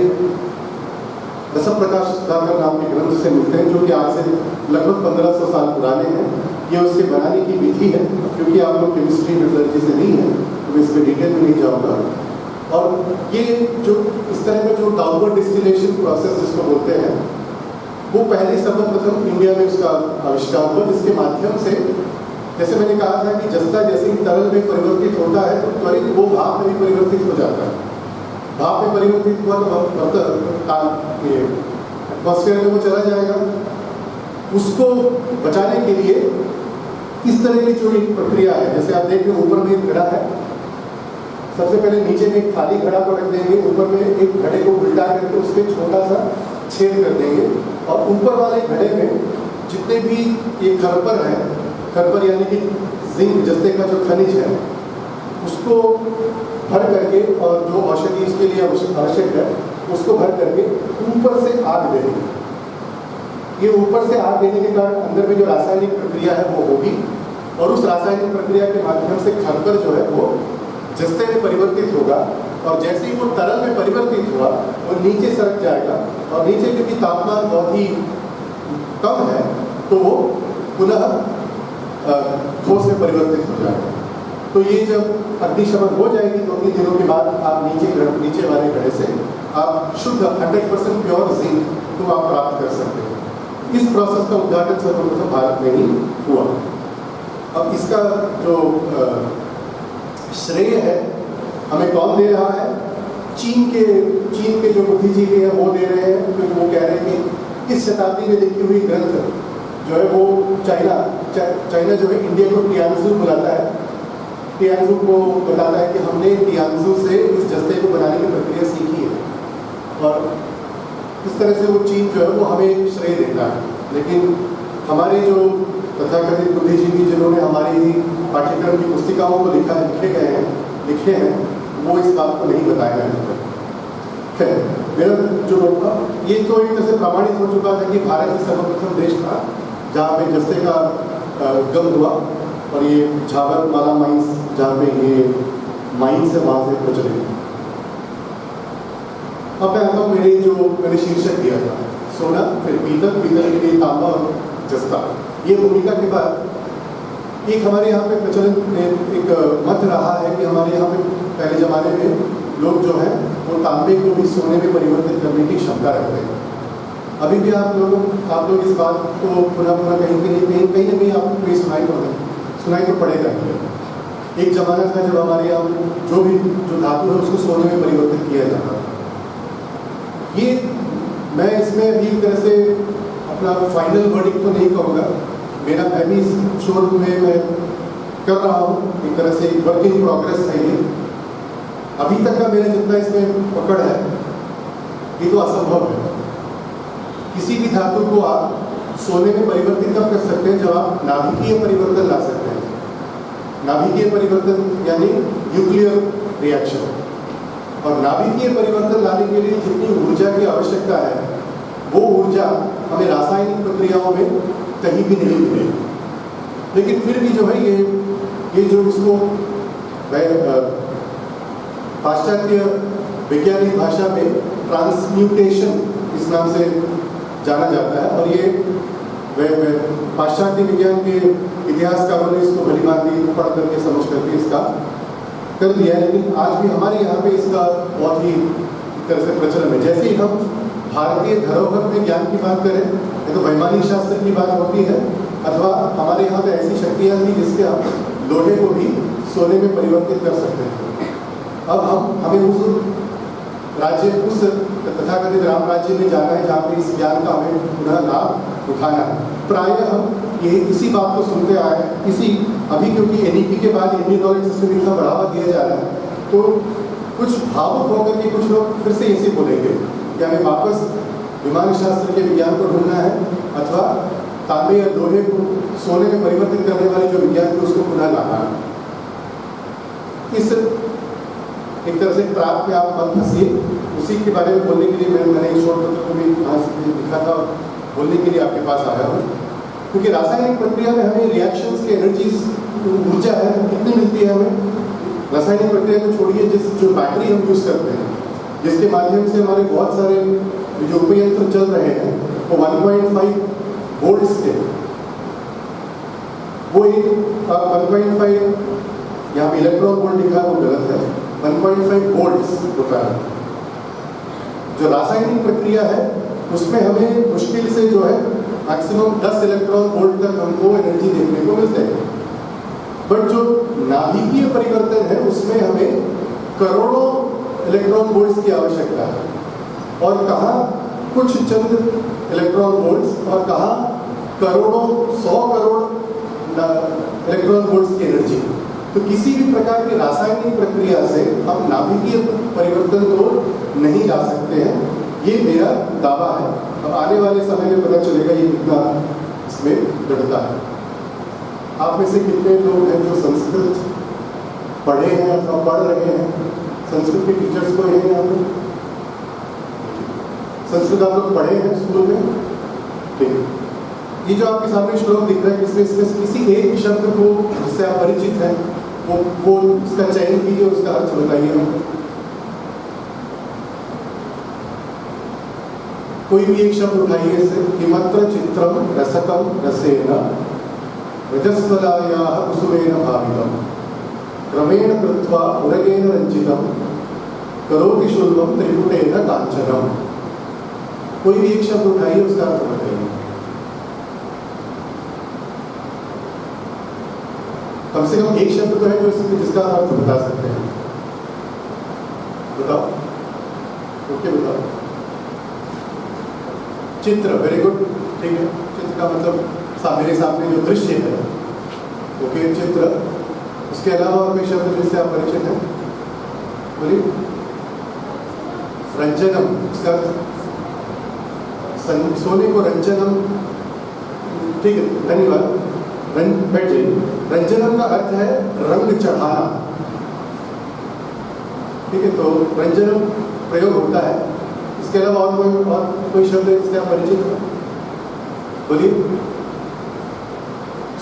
रस प्रकाश सुधाकर नाम के ग्रंथ से मिलते हैं, जो कि आज से लगभग 1500 साल पुराने हैं। ये उसके बनाने की विधि है, क्योंकि आप लोग केमिस्ट्री मेटलर्जी से नहीं है तो मैं इसमें डिटेल में नहीं जाऊँगा। और ये जो इस तरह का जो डाउनवर्ड डिस्टिलेशन प्रोसेस जिसको बोलते हैं, वो पहले सर्वप्रथम इंडिया में उसका आविष्कार हुआ, जिसके माध्यम से जैसे मैंने कहा था कि जस्ता जैसे ही तरल में परिवर्तित होता है तो त्वरित वो भाप में भी परिवर्तित हो जाता है। भाप में परिवर्तित हुआ तो एटमॉस्फेयर में वो चला जाएगा। उसको बचाने के लिए इस तरह की जो एक प्रक्रिया है, जैसे आप देख रहे हो ऊपर में एक घड़ा है, सबसे पहले नीचे में एक खाली घड़ा को रख देंगे, ऊपर में एक घड़े को उल्टा करके उसमें छोटा सा छेद कर देंगे और ऊपर वाले घड़े में जितने भी ये खरपर है, खरपर यानी कि जिंक जस्ते का जो खनिज है, उसको भर करके और जो औषधि इसके लिए आवश्यक है उसको भर करके ऊपर से आग देंगे। ये ऊपर से आग देने के कारण अंदर में जो रासायनिक प्रक्रिया है वो होगी और उस रासायनिक प्रक्रिया के माध्यम से खरपर जो है वो जस्ते में परिवर्तित होगा और जैसे ही वो तरल में परिवर्तित हुआ वो नीचे सरक जाएगा और नीचे क्योंकि तापमान बहुत ही कम है तो वो पुनः ठोस में परिवर्तित हो जाएगा। तो ये जब अग्निशमन हो जाएगी 2-3 दिनों के बाद आप नीचे वाले घड़े से आप शुद्ध 100% प्योर जिंक को आप प्राप्त कर सकते हैं। इस प्रोसेस का उद्घाटन सर्वप्रथम भारत में ही हुआ। अब इसका जो श्रेय है हमें कौन दे रहा है? चीन के जो बुद्धिजीवी हैं वो दे रहे हैं, क्योंकि वो कह रहे हैं कि इस शताब्दी में लिखी हुई ग्रंथ जो है वो चाइना जो है इंडिया को टियानजू बुलाता है, टियानजू को बताता है कि हमने टियानजू से इस जस्ते को बनाने की प्रक्रिया सीखी है और इस तरह से वो चीन जो है वो हमें श्रेय देता है। लेकिन हमारे जो तथाकथित बुद्धिजीवी जिन्होंने हमारी पाठ्यक्रम की पुस्तिकाओं को लिखे हैं वो इस बात को नहीं बताया है। खैर, मेरा जो ये तो एक तरह से प्रमाणित हो चुका था कि भारत ही सर्वप्रथम देश था जहाँ पे जस्ते का उद्गम हुआ और ये झाबर माला माइंस जहाँ पे ये माइंस है वहाँ से प्रचलित। अब मैं आता हूँ मैंने शीर्षक दिया था सोना, फिर पीतल, पीतल के लिए तांबा और जस्ता। ये भूमिका के बाद एक हमारे यहाँ पे प्रचलन एक मत रहा है कि हमारे यहाँ पे पहले ज़माने में लोग जो हैं वो तांबे को भी सोने में परिवर्तित करने की क्षमता रखते हैं। अभी भी आप लोग इस बात को पुनः कहीं ना कहीं आपको ये सुनाई तो पड़ेगा। एक ज़माना था जब हमारे यहाँ जो धातु है उसको सोने में परिवर्तित किया जाता था। ये मैं इसमें अभी एक तरह से अपना फाइनल वर्डिक्ट तो नहीं कहूँगा, मेरा अभी इस शोध में मैं कर रहा हूँ, एक तरह से वर्क इन प्रोग्रेस है ये। अभी तक का मेरा जितना इसमें पकड़ है ये तो असंभव है। किसी भी धातु को आप सोने में परिवर्तित कब कर सकते हैं? जब आप नाभिकीय परिवर्तन ला सकते हैं। नाभिकीय परिवर्तन यानी न्यूक्लियर रिएक्शन। और नाभिकीय परिवर्तन लाने के लिए जितनी ऊर्जा की आवश्यकता है वो ऊर्जा हमें रासायनिक प्रक्रियाओं में कहीं भी नहीं मिलेगी। लेकिन फिर भी जो है ये जो इसको पाश्चात्य वैज्ञानिक भाषा में ट्रांसम्यूटेशन इस नाम से जाना जाता है और ये पाश्चात्य विज्ञान के इतिहासकारों ने इसको भली भांति पढ़ करके समझ करके इसका कर दिया है। लेकिन आज भी हमारे यहाँ पे इसका बहुत ही एक तरह से प्रचलन है। जैसे ही हम भारतीय धरोहर में ज्ञान की बात करें या तो वैमानिक शास्त्र की बात होती है अथवा हमारे यहाँ पे ऐसी शक्तियाँ थी जिससे हम लोहे को भी सोने में परिवर्तित कर सकते थे। अब हमें उस तथाकथित राम राज्य में जाना है जहाँ पे इस ज्ञान का हमें पुनः लाभ उठाना है। प्रायः हम ये इसी बात को सुनते आए हैं अभी क्योंकि NEP के बाद इंडियन नॉलेज सिस्टम इतना बढ़ावा दिया जा रहा है तो कुछ भावुक होकर के कुछ लोग फिर से ऐसे बोलेंगे कि हमें वापस विमान शास्त्र के विज्ञान को ढूंढना है अथवा तांबे या लोहे को सोने में परिवर्तित करने वाले जो विज्ञान थे उसको पुनः लाना है। इस एक तरह से ट्रैप में आप मत फंसिए। उसी के बारे में बोलने के लिए मैंने एक शोध पत्र को भी यहाँ से लिखा था और बोलने के लिए आपके पास आया हूँ। क्योंकि रासायनिक प्रक्रिया में हमें रिएक्शंस की एनर्जीज ऊर्जा है कितनी मिलती है हमें? रासायनिक प्रक्रिया को छोड़िए, जो बैटरी हम यूज़ करते हैं जिसके माध्यम से हमारे बहुत सारे जो उपयंत्र चल रहे हैं वो 1.5 वोल्ट्स के वो एक 1.5, यहाँ पे इलेक्ट्रॉन वोल्ट लिखा है वो गलत है, 1.5 वोल्ट्स रुपया। जो रासायनिक प्रक्रिया है उसमें हमें मुश्किल से जो है मैक्सिमम 10 इलेक्ट्रॉन वोल्ट तक हमको एनर्जी देखने को मिलते हैं। बट जो नाभिकीय परिवर्तन है उसमें हमें करोड़ों इलेक्ट्रॉन वोल्ट्स की आवश्यकता है, और कहाँ कुछ चंद इलेक्ट्रॉन वोल्ट्स और कहाँ करोड़ों 100 करोड़ इलेक्ट्रॉन वोल्ट्स की एनर्जी। तो किसी भी प्रकार की रासायनिक प्रक्रिया से हम नाभिकीय परिवर्तन को नहीं ला सकते हैं, ये मेरा दावा है। अब आने वाले समय में पता चलेगा ये कितना इसमें दृढ़ता है। आप में से कितने लोग हैं जो संस्कृत पढ़े हैं अथवा पढ़ रहे हैं? संस्कृत के टीचर्स को हैं यहाँ पे? संस्कृत आप लोग पढ़े हैं स्कूल में? ठीक है। ये जो आपके सामने श्लोक दिख रहा है, इसमें किसी एक शब्द को जिससे आप परिचित हैं वो उसका चयन कीजिए, उसका अर्थ बताइए हमको। कोई भी एक शब्द उठाइए इससे। किमत्र चित्रम रसकम रसेन रजस्वलायाः कुसुमेन भावितम क्रमेण कृत्वा उरगेन रञ्जितम करोति शुल्बम त्रिपुटेन कांचनम। कोई भी एक शब्द उठाइए, उसका अर्थ बताइए। कम से कम एक शब्द तो है जो जिसका अर्थ बता सकते हैं। बताओ, ओके बताओ। चित्र, वेरी गुड, ठीक है। चित्र का मतलब मेरे सामने जो दृश्य है, ओके, चित्र। उसके अलावा और कोई शब्द जिससे आप परिचित हैं? बोलिए। रंजनम, इसका सोने को रंजनम, ठीक है, धन्यवाद। बैठ जाइए। रंजनम का अर्थ है रंग चढ़ाना, ठीक है। तो रंजनम प्रयोग होता है। इसके अलावा और कोई शब्द है जिससे आप परिचित हो? बोलिए।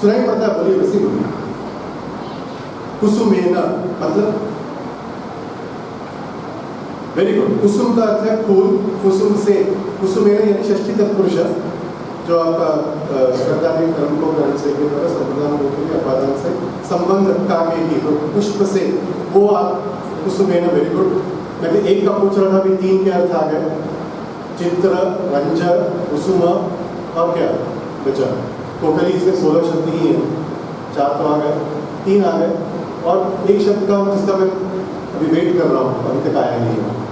सुनाई पड़ता है? बोलिए, वैसे बोलिए। कुसुमेन मतलब, वेरी गुड। कुसुम का अर्थ है फूल, कुसुम से, कुसुमेन यानी षष्ठी तत्पुरुष जो आपका कर्तानी कर्म को करण से के द्वारा संप्रदान होते हैं अपादान से संबंध रखता है कि तो पुष्प से वो आप कुसुमेन, वेरी गुड। मैं तो एक का पूछ रहा था, अभी 3 के अर्थ आ गए। चित्र, रंजन, कुसुम और क्या बचा? टोटली इसमें 16 शब्द ही हैं। 4 तो आ गए, 3 आ गए, और एक शब्द का जिसका मैं अभी वेट कर रहा हूँ, अभी तक आया नहीं है।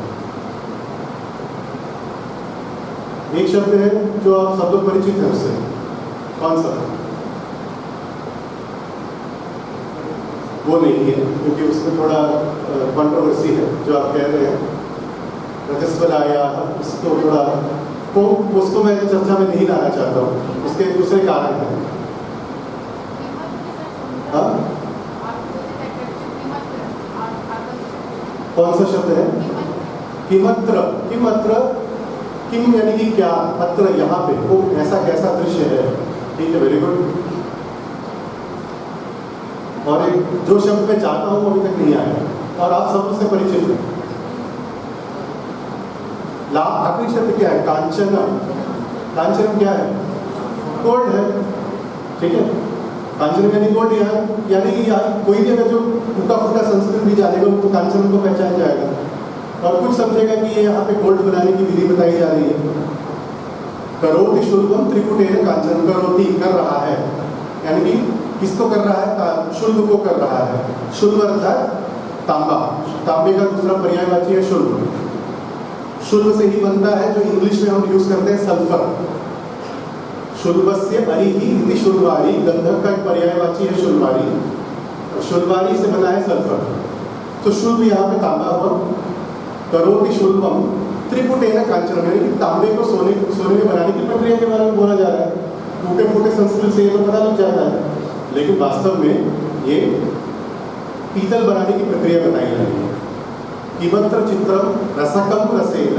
एक शब्द है जो आप सब लोग परिचित हैं उससे, कौन सा? वो नहीं है, क्योंकि उसमें थोड़ा कंट्रोवर्सी है जो आप कह रहे हैं। रजस्वलाया, उसको थोड़ा उसको मैं चर्चा में नहीं लाना चाहता हूँ, उसके दूसरे कारण हैं। हाँ, कौन सा शब्द है? किमत्र, किमत्र, किम यानी कि क्या, अत्र यहाँ पे, वो ऐसा कैसा दृश्य है, ठीक है, वेरी गुड। और एक जो शब्द मैं चाहता हूँ अभी तक नहीं आया, और आप सब उससे परिचित हैं। आखिरी शब्द क्या है? कांचनम। कांचनम क्या है? गोल्ड है, ठीक है। कांचनम यानी गोल्ड, यानी कि कोई भी अगर जो टूटा फूटा संस्कृत भी जानेगा तो कांचनम को पहचान जाएगा, और कुछ समझेगा कि ये यहाँ पे गोल्ड बनाने की विधि बताई जा रही है। करोति शुल्बम त्रिपुटेन कांचनम, करोति कर रहा है, यानी कि किसको कर रहा है? शुल्ब को कर रहा है। शुल्ब अर्थात तांबा, तांबे का दूसरा पर्यायवाची है शुल्ब। शुल्ब से ही बनता है जो इंग्लिश में हम यूज करते हैं सल्फर। शुल्बस्य अरिहि इति शुल्वारी, गंधक का एक पर्यायवाची है शुल्वारी, और शुल्वारी से बना है सल्फर। तो शुल्ब यहाँ पे तांबा हुआ। करोति शुल्बम त्रिपुटेन कांचनम, यानी कि तांबे को सोने में बनाने की प्रक्रिया के बारे में बोला जा रहा है। टूटे फूटे संस्कृत से ये तो पता लग जाता है, लेकिन वास्तव में ये पीतल बनाने की प्रक्रिया बताई जा रही है। किमत्र चित्रम रसकम रसेन,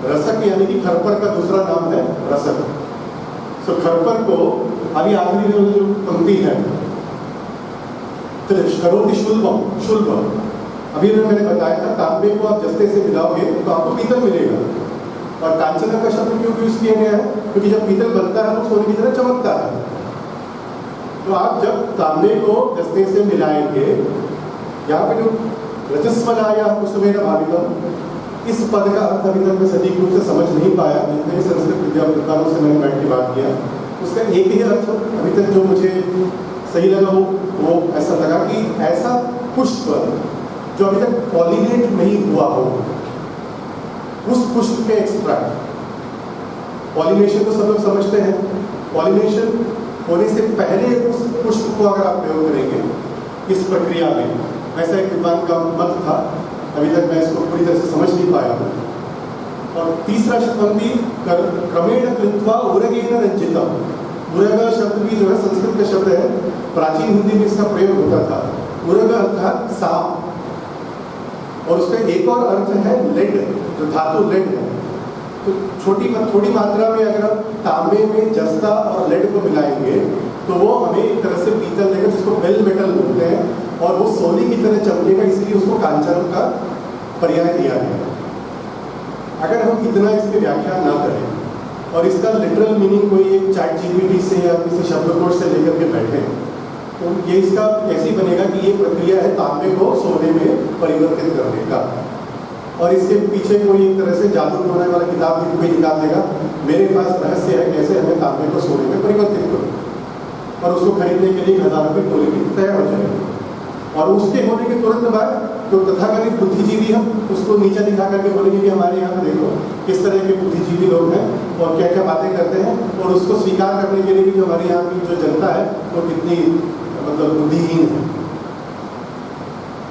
रसक यानी कि खरपर का दूसरा नाम है रसक। तो खरपर को अभी आखिरी जो पंक्ति है, करोति शुल्बम, शुल्ब, अभी मैंने बताया था तांबे को आप जस्ते से मिलाओगे तो आपको पीतल मिलेगा। और कांचना का शब्द क्यों यूज किया गया है? क्योंकि जब पीतल बनता है तो सोने की तरह चमकता है। तो आप जब तांबे को दस्ते से मिलाएंगे, यहाँ पे जो रजस्वलाया कुसुमेन भावितम, इस पद का अर्थ अभी तक मैं सटीक रूप से समझ नहीं पाया। जितने संस्कृत विद्वानों से मैंने बैठ के बात किया, उसका एक ही अर्थ अभी तक जो मुझे सही लगा वो ऐसा लगा कि ऐसा पुष्प जो अभी तक पॉलिनेट नहीं हुआ हो, उस पुष्प के एक्सट्रैक्ट। पॉलिनेशन तो सब लोग समझते हैं, पॉलिनेशन होने से पहले उस पुष्प को अगर आप प्रयोग करेंगे इस प्रक्रिया में, ऐसा एक विद्वान का मत था। अभी तक मैं इसको पूरी तरह से समझ नहीं पाया हूँ। और तीसरा पंक्ति, क्रमेण कृत्वा उरगेन रंजितम। उरग शब्द भी जो है संस्कृत का शब्द है, प्राचीन हिंदी में इसका प्रयोग होता था। उरग अर्थात सांप, और उसका एक और अर्थ है लेड, जो धातु लेड है। तो थोड़ी मात्रा में अगर हम तांबे में जस्ता और लेड को मिलाएंगे तो वो हमें एक तरह से पीतल देगा, जिसको बेल मेटल बोलते हैं, और वो सोने की तरह चमकेगा, इसलिए उसको कांचन का पर्याय दिया गया। अगर हम इतना इसकी व्याख्या ना करें और इसका लिटरल मीनिंग कोई एक चैट जीपीटी से या किसी शब्दकोश से लेकर के बैठे, तो ये इसका ऐसे ही बनेगा कि ये प्रक्रिया है तांबे को सोने में परिवर्तित करने का। और इसके पीछे कोई एक तरह से जादू टोने वाला किताब भी कोई निकाल देगा, मेरे पास रहस्य है कैसे हमें तांबे को सोने में परिवर्तित करो, और उसको खरीदने के लिए 1000 रुपये टोली की तैयार हो जाएगी। और उसके होने के तुरंत बाद तो तथाकथित बुद्धिजीवी हम उसको नीचे दिखा करके बोलेंगे कि हमारे यहाँ पे देखो किस तरह के बुद्धिजीवी लोग हैं और क्या क्या बातें करते हैं, और उसको स्वीकार करने के लिए भी जो हमारे यहाँ की जो जनता है वो कितनी मतलब बुद्धिहीन है।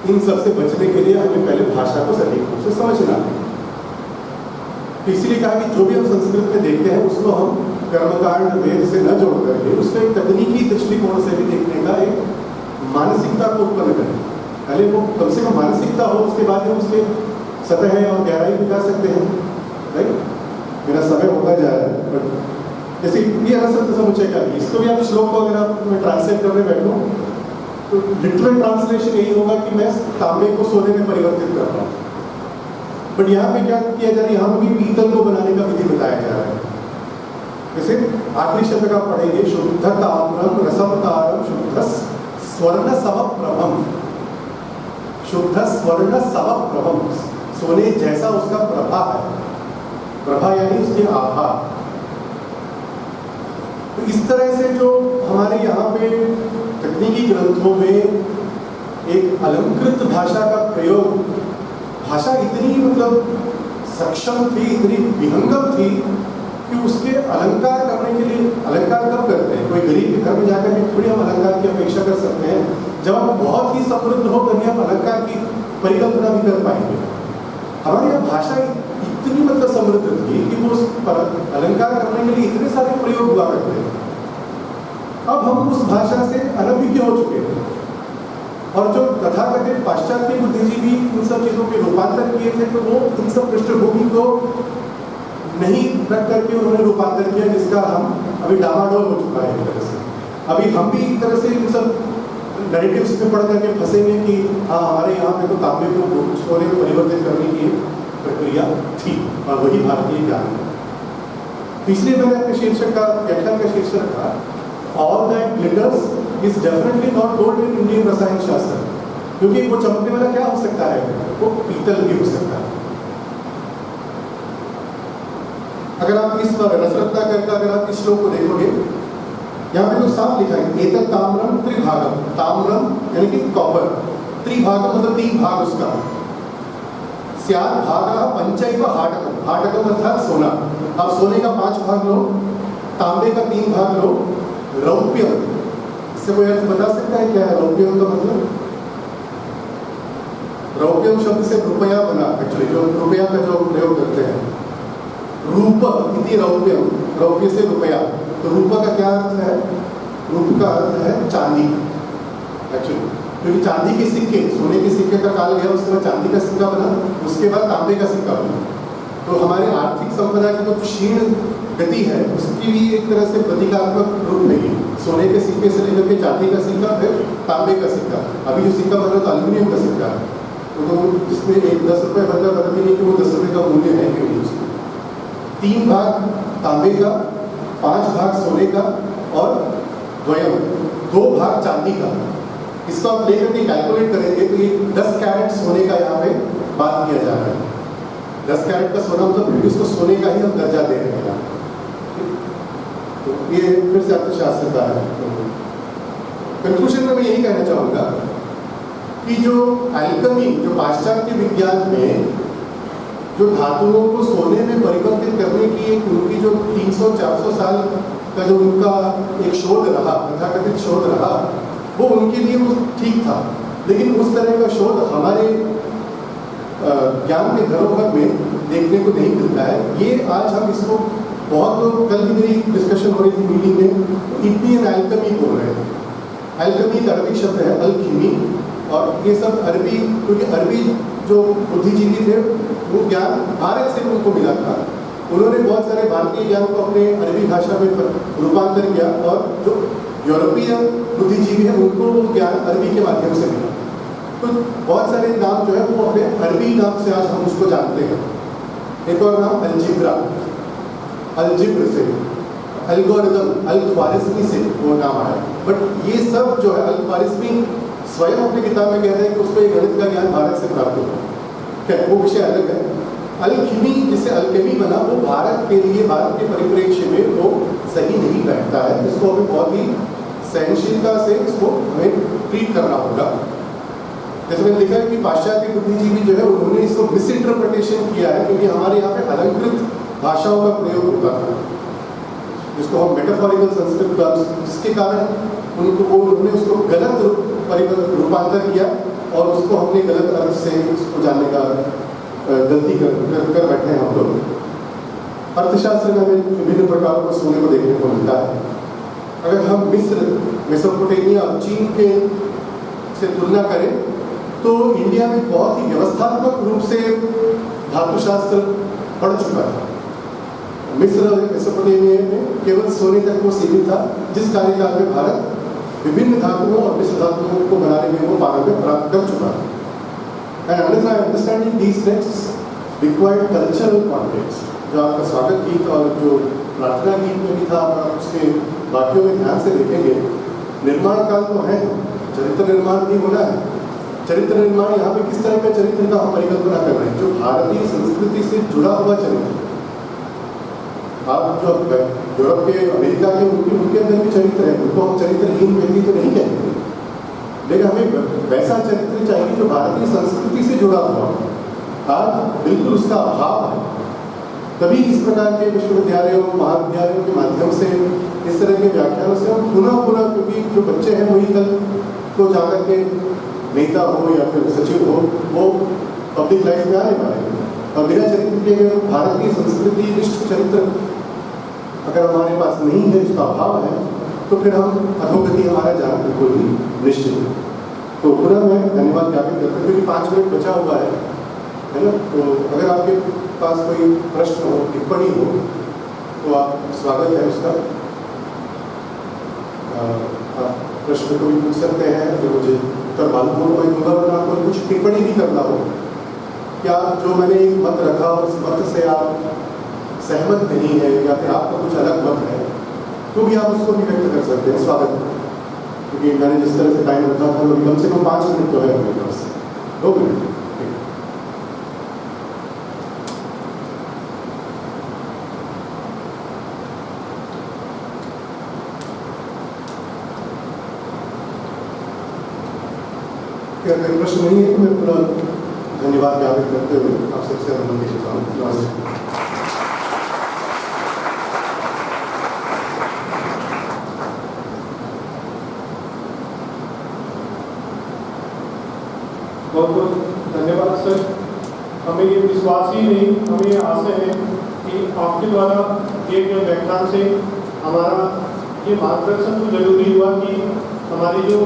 इन सब से बचने के लिए हमें पहले भाषा को सटीक रूप से समझना है। तो इसीलिए कहा कि जो भी हम संस्कृत में देखते हैं उसको हम कर्मकांड वेद से न जोड़ करके उसको एक तकनीकी दृष्टिकोण से भी देखने का एक मानसिकता को उत्पन्न करें। पहले वो कम से कम मानसिकता हो, उसके बाद हम उसके सतह और गहराई दिखा सकते हैं। राइट, मेरा समय होता जा रहा है, बट जैसे ये रसद समुच्चय का इसको भी आप श्लोक को अगर आप मैं ट्रांसलेट करने बैठूं तो लिटरल ट्रांसलेशन यही होगा कि मैं तांबे को सोने में परिवर्तित कर रहा हूँ। बट यहाँ पे क्या किया जा रहा है, यहाँ पे भी पीतल को बनाने का विधि बताया जा रहा है। जैसे आखिरी शब्द का पढ़ेंगे, शुद्ध ताम्रम रसम तारम शुद्ध स्वर्ण समप्रभम। शुद्ध स्वर्ण समप्रभम, सोने जैसा उसका प्रभा है। प्रभा यानी उसकी आभा। तो इस तरह से जो हमारे यहाँ पे तकनीकी ग्रंथों में एक अलंकृत भाषा का प्रयोग, भाषा इतनी मतलब सक्षम थी, इतनी विहंगम थी कि उसके अलंकार करने के लिए, अलंकार कब करते हैं, कोई गरीब के घर में जाकर के थोड़ी हम अलंकार की अपेक्षा कर सकते हैं। जब हम बहुत ही समृद्ध हो तभी हम अलंकार की परिकल्पना भी कर पाएंगे। हमारी यह भाषा इतनी मतलब समृद्ध थी कि वो उस अलंकार करने के लिए इतने सारे प्रयोग हुआ करते हैं। अब हम उस भाषा से अनभिज्ञ हो चुके हैं, और जो तथाकथित पाश्चात्य बुद्धिजीवी इन सब चीज़ों के रूपांतर किए थे, तो वो इन सब पृष्ठभूमि को नहीं रख करके उन्होंने रूपांतर किया, जिसका हम अभी डामाडोल हो चुका है एक तरह से। अभी हम भी एक तरह से इन सब नैरेटिव्स में पढ़ करके फंसेंगे कि हाँ हमारे यहाँ पे तो तांबे को सोने में परिवर्तित करने की प्रक्रिया थी, और वही भारतीय ज्ञान है। इसलिए मैंने अपने शीर्षक का, व्याख्यान का शीर्षक रखा, all that glitters is definitely not gold in Indian रसायन शास्त्र। क्योंकि वो चमकने वाला क्या हो सकता है, वो पीतल भी हो सकता है। अगर आप इस रसरत्नाकर का अगर आप इस श्लोक को देखोगे, यहाँ पे तो साफ लिखा है, एतत् ताम्रम त्रिभागम। ताम्रम यानी कि कॉपर, त्रिभागम मतलब 3 भाग उसका। स्यात् भागः पंचैव हाटकम। हाटकम अर्थात सोना। अब सोने का 5 भाग लो, तांबे का 3 भाग लो, रौप्यम, इससे कोई अर्थ बता सकता है क्या है रौप्यम का मतलब? रौप्यम शब्द से रुपया बना, एक्चुअली जो रुपया का जो प्रयोग करते हैं, रूप इति रौप्यम, रौप्य से रुपया। तो रूप का क्या अर्थ है? रूप का अर्थ है चांदी एक्चुअली, क्योंकि चांदी के सिक्के, सोने के सिक्के का काल गया, उसके बाद चांदी का सिक्का बना, उसके बाद तांबे का सिक्का बना। तो हमारे आर्थिक संपदा की जो क्षीण गति है उसकी भी एक तरह से प्रतीकात्मक रूप नहीं है। सोने के सिक्के से लेकर के चांदी का सिक्का, फिर तांबे का सिक्का। अभी जो सिक्का बन रहा है तो एल्यूमिनियम का सिक्का है, तो जिसमें 10 रुपये बनता पता भी नहीं कि वो 10 रुपये का मूल्य है कि नहीं उसमें। 3 भाग तांबे का, 5 भाग सोने का, और द्वयम 2 भाग चांदी का, इसको आप लेकर के कैलकुलेट करेंगे तो ये 10 कैरेट सोने का यहाँ पे बात किया जा रहा है। 10 कैरेट का सोना मतलब इसको सोने का ही हम दर्जा दे रहे हैं। तो ये फिर से अर्थशास्त्र का है। कंक्लूजन में मैं यही कहना चाहूँगा कि जो एल्केमी, जो पाश्चात्य विज्ञान में जो धातुओं को सोने में परिवर्तित करने की एक उनकी जो 300-400 साल का जो उनका एक शोध रहा, तथाकथित शोध रहा, वो उनके लिए वो ठीक था। लेकिन उस तरह का शोध हमारे ज्ञान के धरोहर में देखने को नहीं मिलता है। ये आज हम इसको बहुत लोग, कल भी मेरी डिस्कशन हो रही थी मीटिंग में, इंडियन एल्केमी बोल रहे हैं। एल्केमी का अरबी शब्द है अल-खीमी, और ये सब अरबी, क्योंकि अरबी जो बुद्धिजीवी थे वो ज्ञान भारत से उनको मिला था। उन्होंने बहुत सारे भारतीय ज्ञान को अपने अरबी भाषा में रूपांतर किया, और जो यूरोपीय बुद्धिजीवी हैं उनको वो ज्ञान अरबी के माध्यम से मिला। तो बहुत सारे नाम जो है वो अपने अरबी नाम से आज हम उसको जानते हैं। एक और नाम अलजिब्रा, अलजिब्र से, एल्गोरिदम, अल-ख्वारिज़मी से वो नाम आया। बट ये सब जो है, अल-ख्वारिज़मी स्वयं अपनी किताब में कहते हैं कि उसको एक गणित का ज्ञान भारत से प्राप्त हुआ। क्या वो विषय अलग है। अल-खीमी, जिससे अल्केमी बना, वो भारत के लिए, भारत के परिप्रेक्ष्य में वो सही नहीं बैठता है। इसको हमें बहुत ही सहनशीलता से इसको हमें ट्रीट करना होगा। जैसे मैंने लिखा है कि पाश्चात्य बुद्धिजीवी जो है उन्होंने इसको मिसइंटरप्रिटेशन किया है, क्योंकि हमारे यहाँ पे अलंकृत भाषाओं का प्रयोग होता था, जिसको हम मेटाफोरिकल संस्कृत का, जिसके कारण उन्होंने उसको गलत रूपांतर किया, और उसको हमने गलत अर्थ से उसको जानने का गलती कर बैठे हैं हम लोग। अर्थशास्त्र में हमें विभिन्न प्रकारों का सोने को देखने को मिलता है। अगर हम मिस्र, मेसोपोटामिया और चीन के से तुलना करें तो इंडिया में बहुत ही व्यवस्थात्मक रूप से धातुशास्त्र बढ़ चुका था। मिस्र और मेसोपोटामिया में केवल सोने तक वो सीमित था, जिस कार्यकाल में भारत विभिन्न धातुओं और मिश्र धातुओं को बनाने में वो पारंगत प्राप्त कर चुका है। And understanding these texts required cultural context. जो आपका स्वागत गीत और जो प्रार्थना गीत में भी था, आप उसके वाक्यों में ध्यान से देखेंगे, निर्माण काल तो है, चरित्र निर्माण भी होना है। चरित्र निर्माण यहाँ पे किस तरह का चरित्र का हम परिकल्पना कर रहे हैं, जो भारतीय संस्कृति से जुड़ा हुआ चरित्र। आप जो यूरोप के, अमेरिका के, उनके अंदर भी चरित्र है, उनको हम चरित्रहीन व्यक्ति तो नहीं कहते, लेकिन हमें वैसा चरित्र चाहिए जो भारतीय संस्कृति से जुड़ा हुआ। आज बिल्कुल उसका अभाव है। तभी इस प्रकार के विश्वविद्यालयों, महाविद्यालयों के माध्यम से, इस तरह के व्याख्यानों से हम पुनः, क्योंकि जो बच्चे हैं वही कल को जाकर के नेता हो या फिर सचिव हो, वो पब्लिक लाइफ में आने वाले हैं। और बिना चरित्र के, अगर भारतीय संस्कृति निष्ठ चरित्र अगर हमारे पास नहीं है, उसका अभाव है, तो फिर हम अधोगति हमारा जाना बिल्कुल ही निश्चित है। तो पुनः मैं धन्यवाद ज्ञापित करता हूँ, क्योंकि 5 मिनट बचा हुआ है ना। तो अगर आपके पास कोई प्रश्न हो, टिप्पणी हो, तो आप स्वागत है उसका। आप प्रश्न को भी पूछ सकते हैं, जो मुझे उत्तर मालूम हो कोई दूंगा, वरना आपको कुछ टिप्पणी भी करना हो, क्या जो मैंने एक मत रखा उस मत से आप सहमत नहीं है, या फिर आपका कुछ अलग मत है, तो भी आप उसको भी व्यक्त कर सकते हैं। स्वागत है। क्योंकि मैंने जिस तरह से टाइम रखा था, वो कम से कम 5 मिनट तो है मेरे पास, 2 मिनट। अगर प्रश्न नहीं है तो मैं पूरा धन्यवाद ज्ञापित करते हुए आप सबसे अनुमति लेता हूँ। नमस्कार। बहुत बहुत धन्यवाद सर। हमें ये विश्वास ही नहीं, हमें ये आशा है कि आपके द्वारा किए गए व्याख्यान से हमारा ये मार्गदर्शन तो जरूरी हुआ कि हमारी जो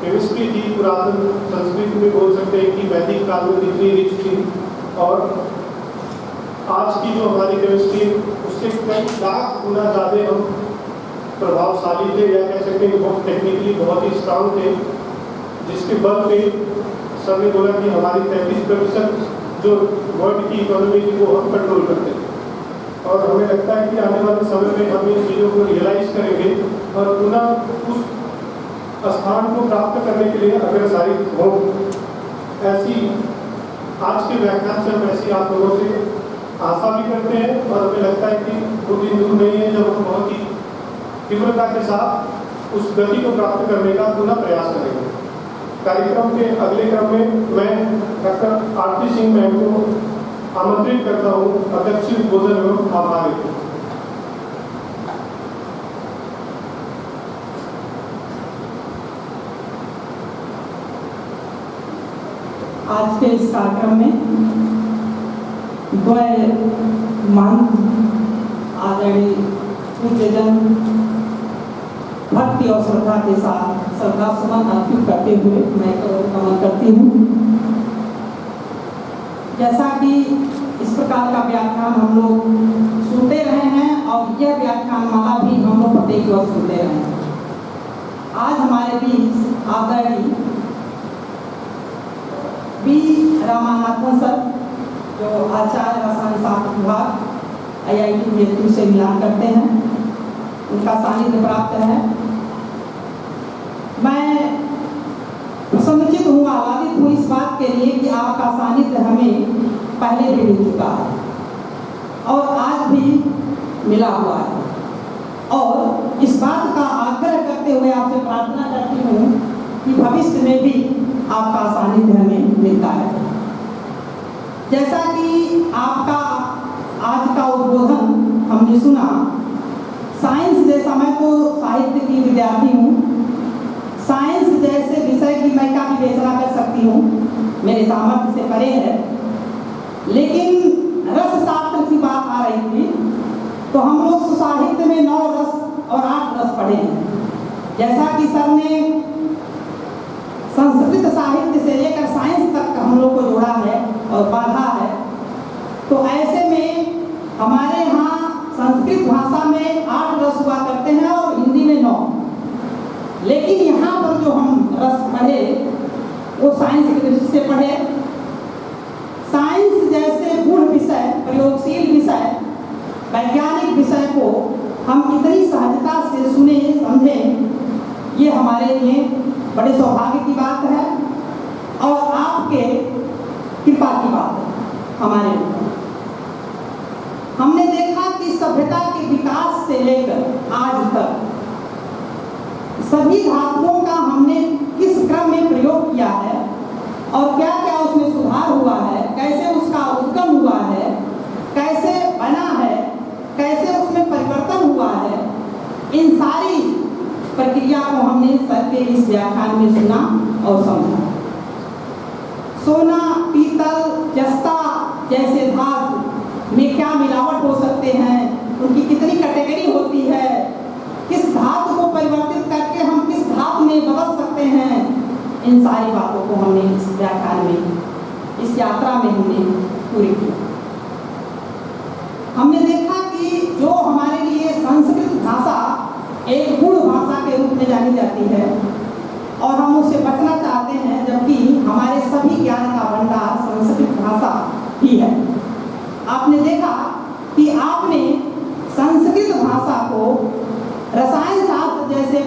केमिस्ट्री थी, पुरातन संस्कृत में बोल सकते हैं कि वैदिक काल में जितनी रिच थी, और आज की जो हमारी केमिस्ट्री, उससे कई लाख गुना ज़्यादा हम प्रभावशाली थे, या कह सकते हैं बहुत टेक्निकली बहुत ही स्ट्रांग थे, जिसके बल पे सर ने बोला कि हमारी 33% जो वर्ल्ड की इकोनॉमी थी वो हम कंट्रोल करते थे। और हमें लगता है कि आने वाले समय में हम इन चीज़ों को रियलाइज करेंगे और पुनः उस स्थान को प्राप्त करने के लिए अग्रसारित हो। ऐसी आज के व्याख्यान से हम ऐसी आप लोगों से आशा भी करते हैं और हमें लगता है कि वो दिन दूर नहीं है जब हम बहुत ही तीव्रता के साथ उस गति को प्राप्त करने का पुनः प्रयास करेंगे। कार्यक्रम के अगले क्रम में मैं डॉक्टर आरती सिंह मैम को आमंत्रित करता हूँ अध्यक्ष उद्बोधन एवं आभार। आज के इस कार्यक्रम में द्वय महंत आदरणीय पूज्यजन भक्ति और श्रद्धा के साथ श्रद्धा सुमन अर्पित करते हुए मैं नमन करती हूँ। जैसा कि इस प्रकार का व्याख्यान हम लोग सुनते रहे हैं और यह व्याख्यान माला भी हम लोग प्रत्येक वर्ष सुनते रहे हैं। आज हमारे बीच आदरणीय बी रामानाथन सर जो आचार्य रसायन शास्त्र विभाग IIT जयपुर से मिलान करते हैं, उनका सानिध्य प्राप्त है। मैं प्रसन्नचित हूँ, आह्लादित हूँ इस बात के लिए कि आपका सानिध्य हमें पहले भी मिल चुका है और आज भी मिला हुआ है और इस बात का आग्रह करते हुए आपसे प्रार्थना करती हूँ कि भविष्य में भी आपका सानिध्य हमें मिलता है। जैसा कि आपका आज का उद्बोधन हमने सुना, साइंस जैसा, मैं तो साहित्य की विद्यार्थी हूँ, साइंस जैसे विषय की मैं क्या विवेचना कर सकती हूँ, मेरे सामर्थ्य से परे है। लेकिन रस शास्त्र की बात आ रही थी तो हम लोग साहित्य में 9 रस और 8 रस पढ़े हैं। जैसा कि सर ने संस्कृत साहित्य से लेकर साइंस तक हम लोग को जोड़ा है और पढ़ा है, तो ऐसे में हमारे यहाँ संस्कृत भाषा में 8 रस हुआ करते हैं और हिंदी में 9। लेकिन यहाँ पर जो हम रस पढ़े वो साइंस की दृष्टि से पढ़े। साइंस जैसे गूढ़ विषय, प्रयोगशील विषय, वैज्ञानिक विषय को हम इतनी सहजता से सुने समझें, ये हमारे लिए बड़े सौभाग्य की बात है और आपके कृपा की बात है हमारे ऊपर। हमने देखा कि सभ्यता के विकास से लेकर आज तक सभी धातुओं का हमने किस क्रम में प्रयोग किया है और क्या क्या उसमें सुधार हुआ है, कैसे उसका उद्गम हुआ है, कैसे बना है, कैसे उसमें परिवर्तन हुआ है, इन सारी प्रक्रिया को हमने सर के इस व्याख्यान में सुना और समझा। सोना, पीतल, जस्ता जैसे धातु में क्या मिलावट हो सकते हैं, उनकी कितनी कैटेगरी होती है, किस धातु को परिवर्तित करके हम किस धातु में बदल सकते हैं, इन सारी बातों को हमने इस व्याख्यान में, इस यात्रा में हमने पूरी की। हमने देखा कि जो हमारे लिए संस्कृत भाषा एक गूढ़ भाषा के रूप में जानी जाती है और हम उससे बचना चाहते हैं, जबकि हमारे सभी ज्ञान का भंडार संस्कृत भाषा ही है। आपने देखा कि आपने संस्कृत भाषा को रसायन शास्त्र जैसे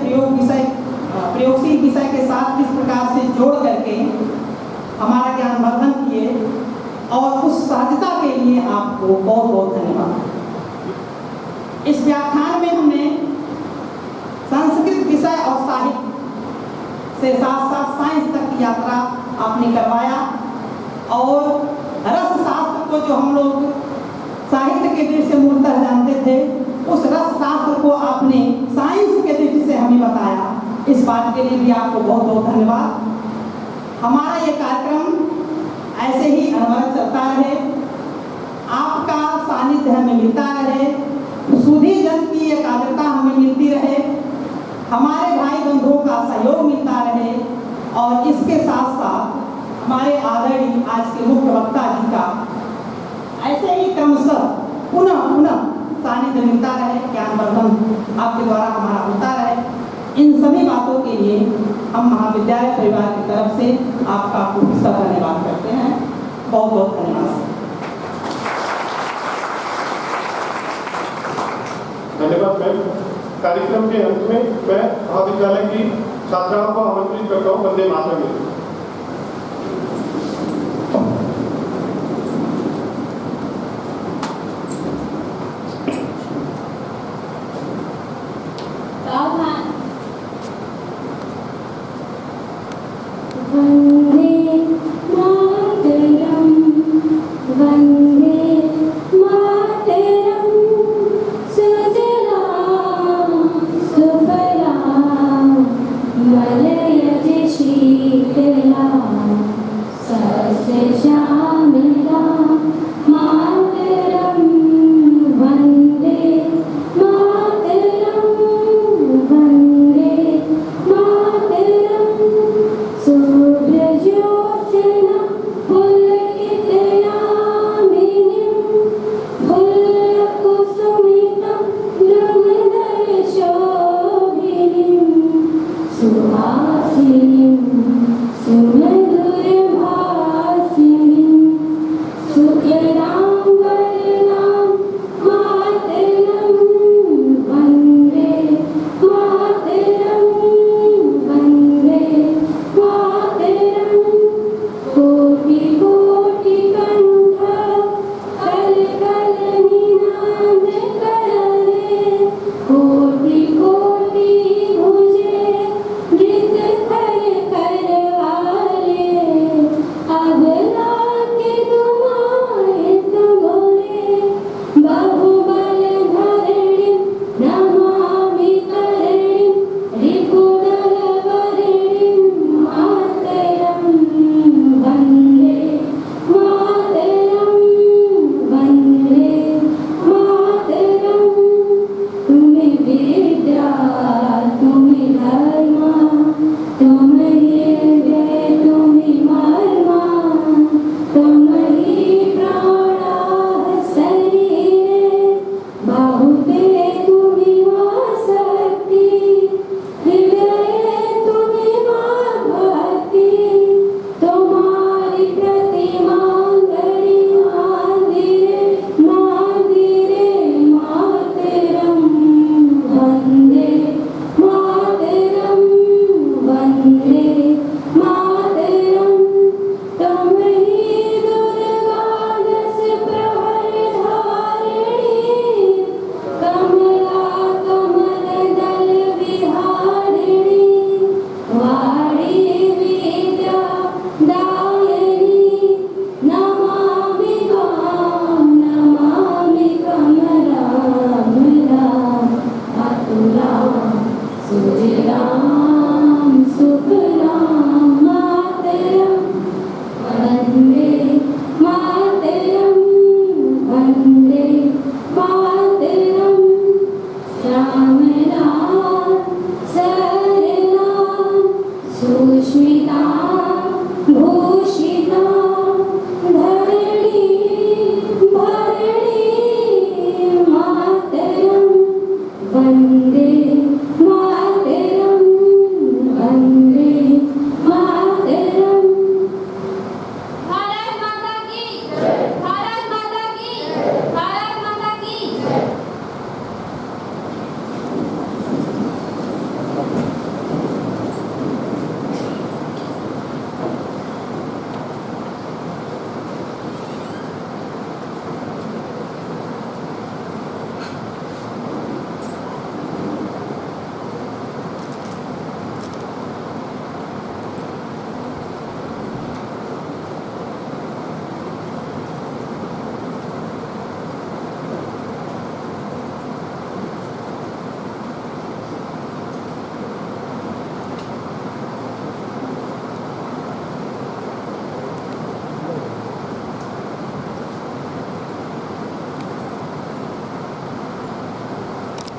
प्रयोगशील विषय के साथ किस प्रकार से जोड़ करके हमारा ज्ञान वर्धन किए और उस सहजता के लिए आपको बहुत बहुत धन्यवाद। इस व्याख्यान में हमने संस्कृत विषय और साहित्य से साथ साथ साइंस तक की यात्रा आपने करवाया और रस शास्त्र को जो हम लोग साहित्य के दृष्टि से मूलतः जानते थे, उस रस शास्त्र को आपने साइंस के दृष्टि से हमें बताया। इस बात के लिए भी आपको बहुत बहुत धन्यवाद। हमारा ये कार्यक्रम ऐसे ही अनवरत चलता रहे, आपका सानिध्य हमें मिलता रहे, सुधी जन की एकाग्रता हमें मिलती रहे, हमारे भाई बंधुओं का सहयोग मिलता रहे और इसके साथ साथ हमारे आदरणीय आज के मुख्य वक्ता जी का ऐसे ही क्रमशः पुनः पुनः सानिध्य मिलता रहे, ज्ञान वर्धन आपके द्वारा हमारा होता रहे। इन सभी बातों के लिए हम महाविद्यालय परिवार की तरफ से आपका खूब सा धन्यवाद करते हैं। बहुत बहुत धन्यवाद। धन्यवाद मैम। कार्यक्रम के अंत में मैं महाविद्यालय की छात्राओं को आमंत्रित करता हूँ वंदे मातरम के लिए। सुहासिनी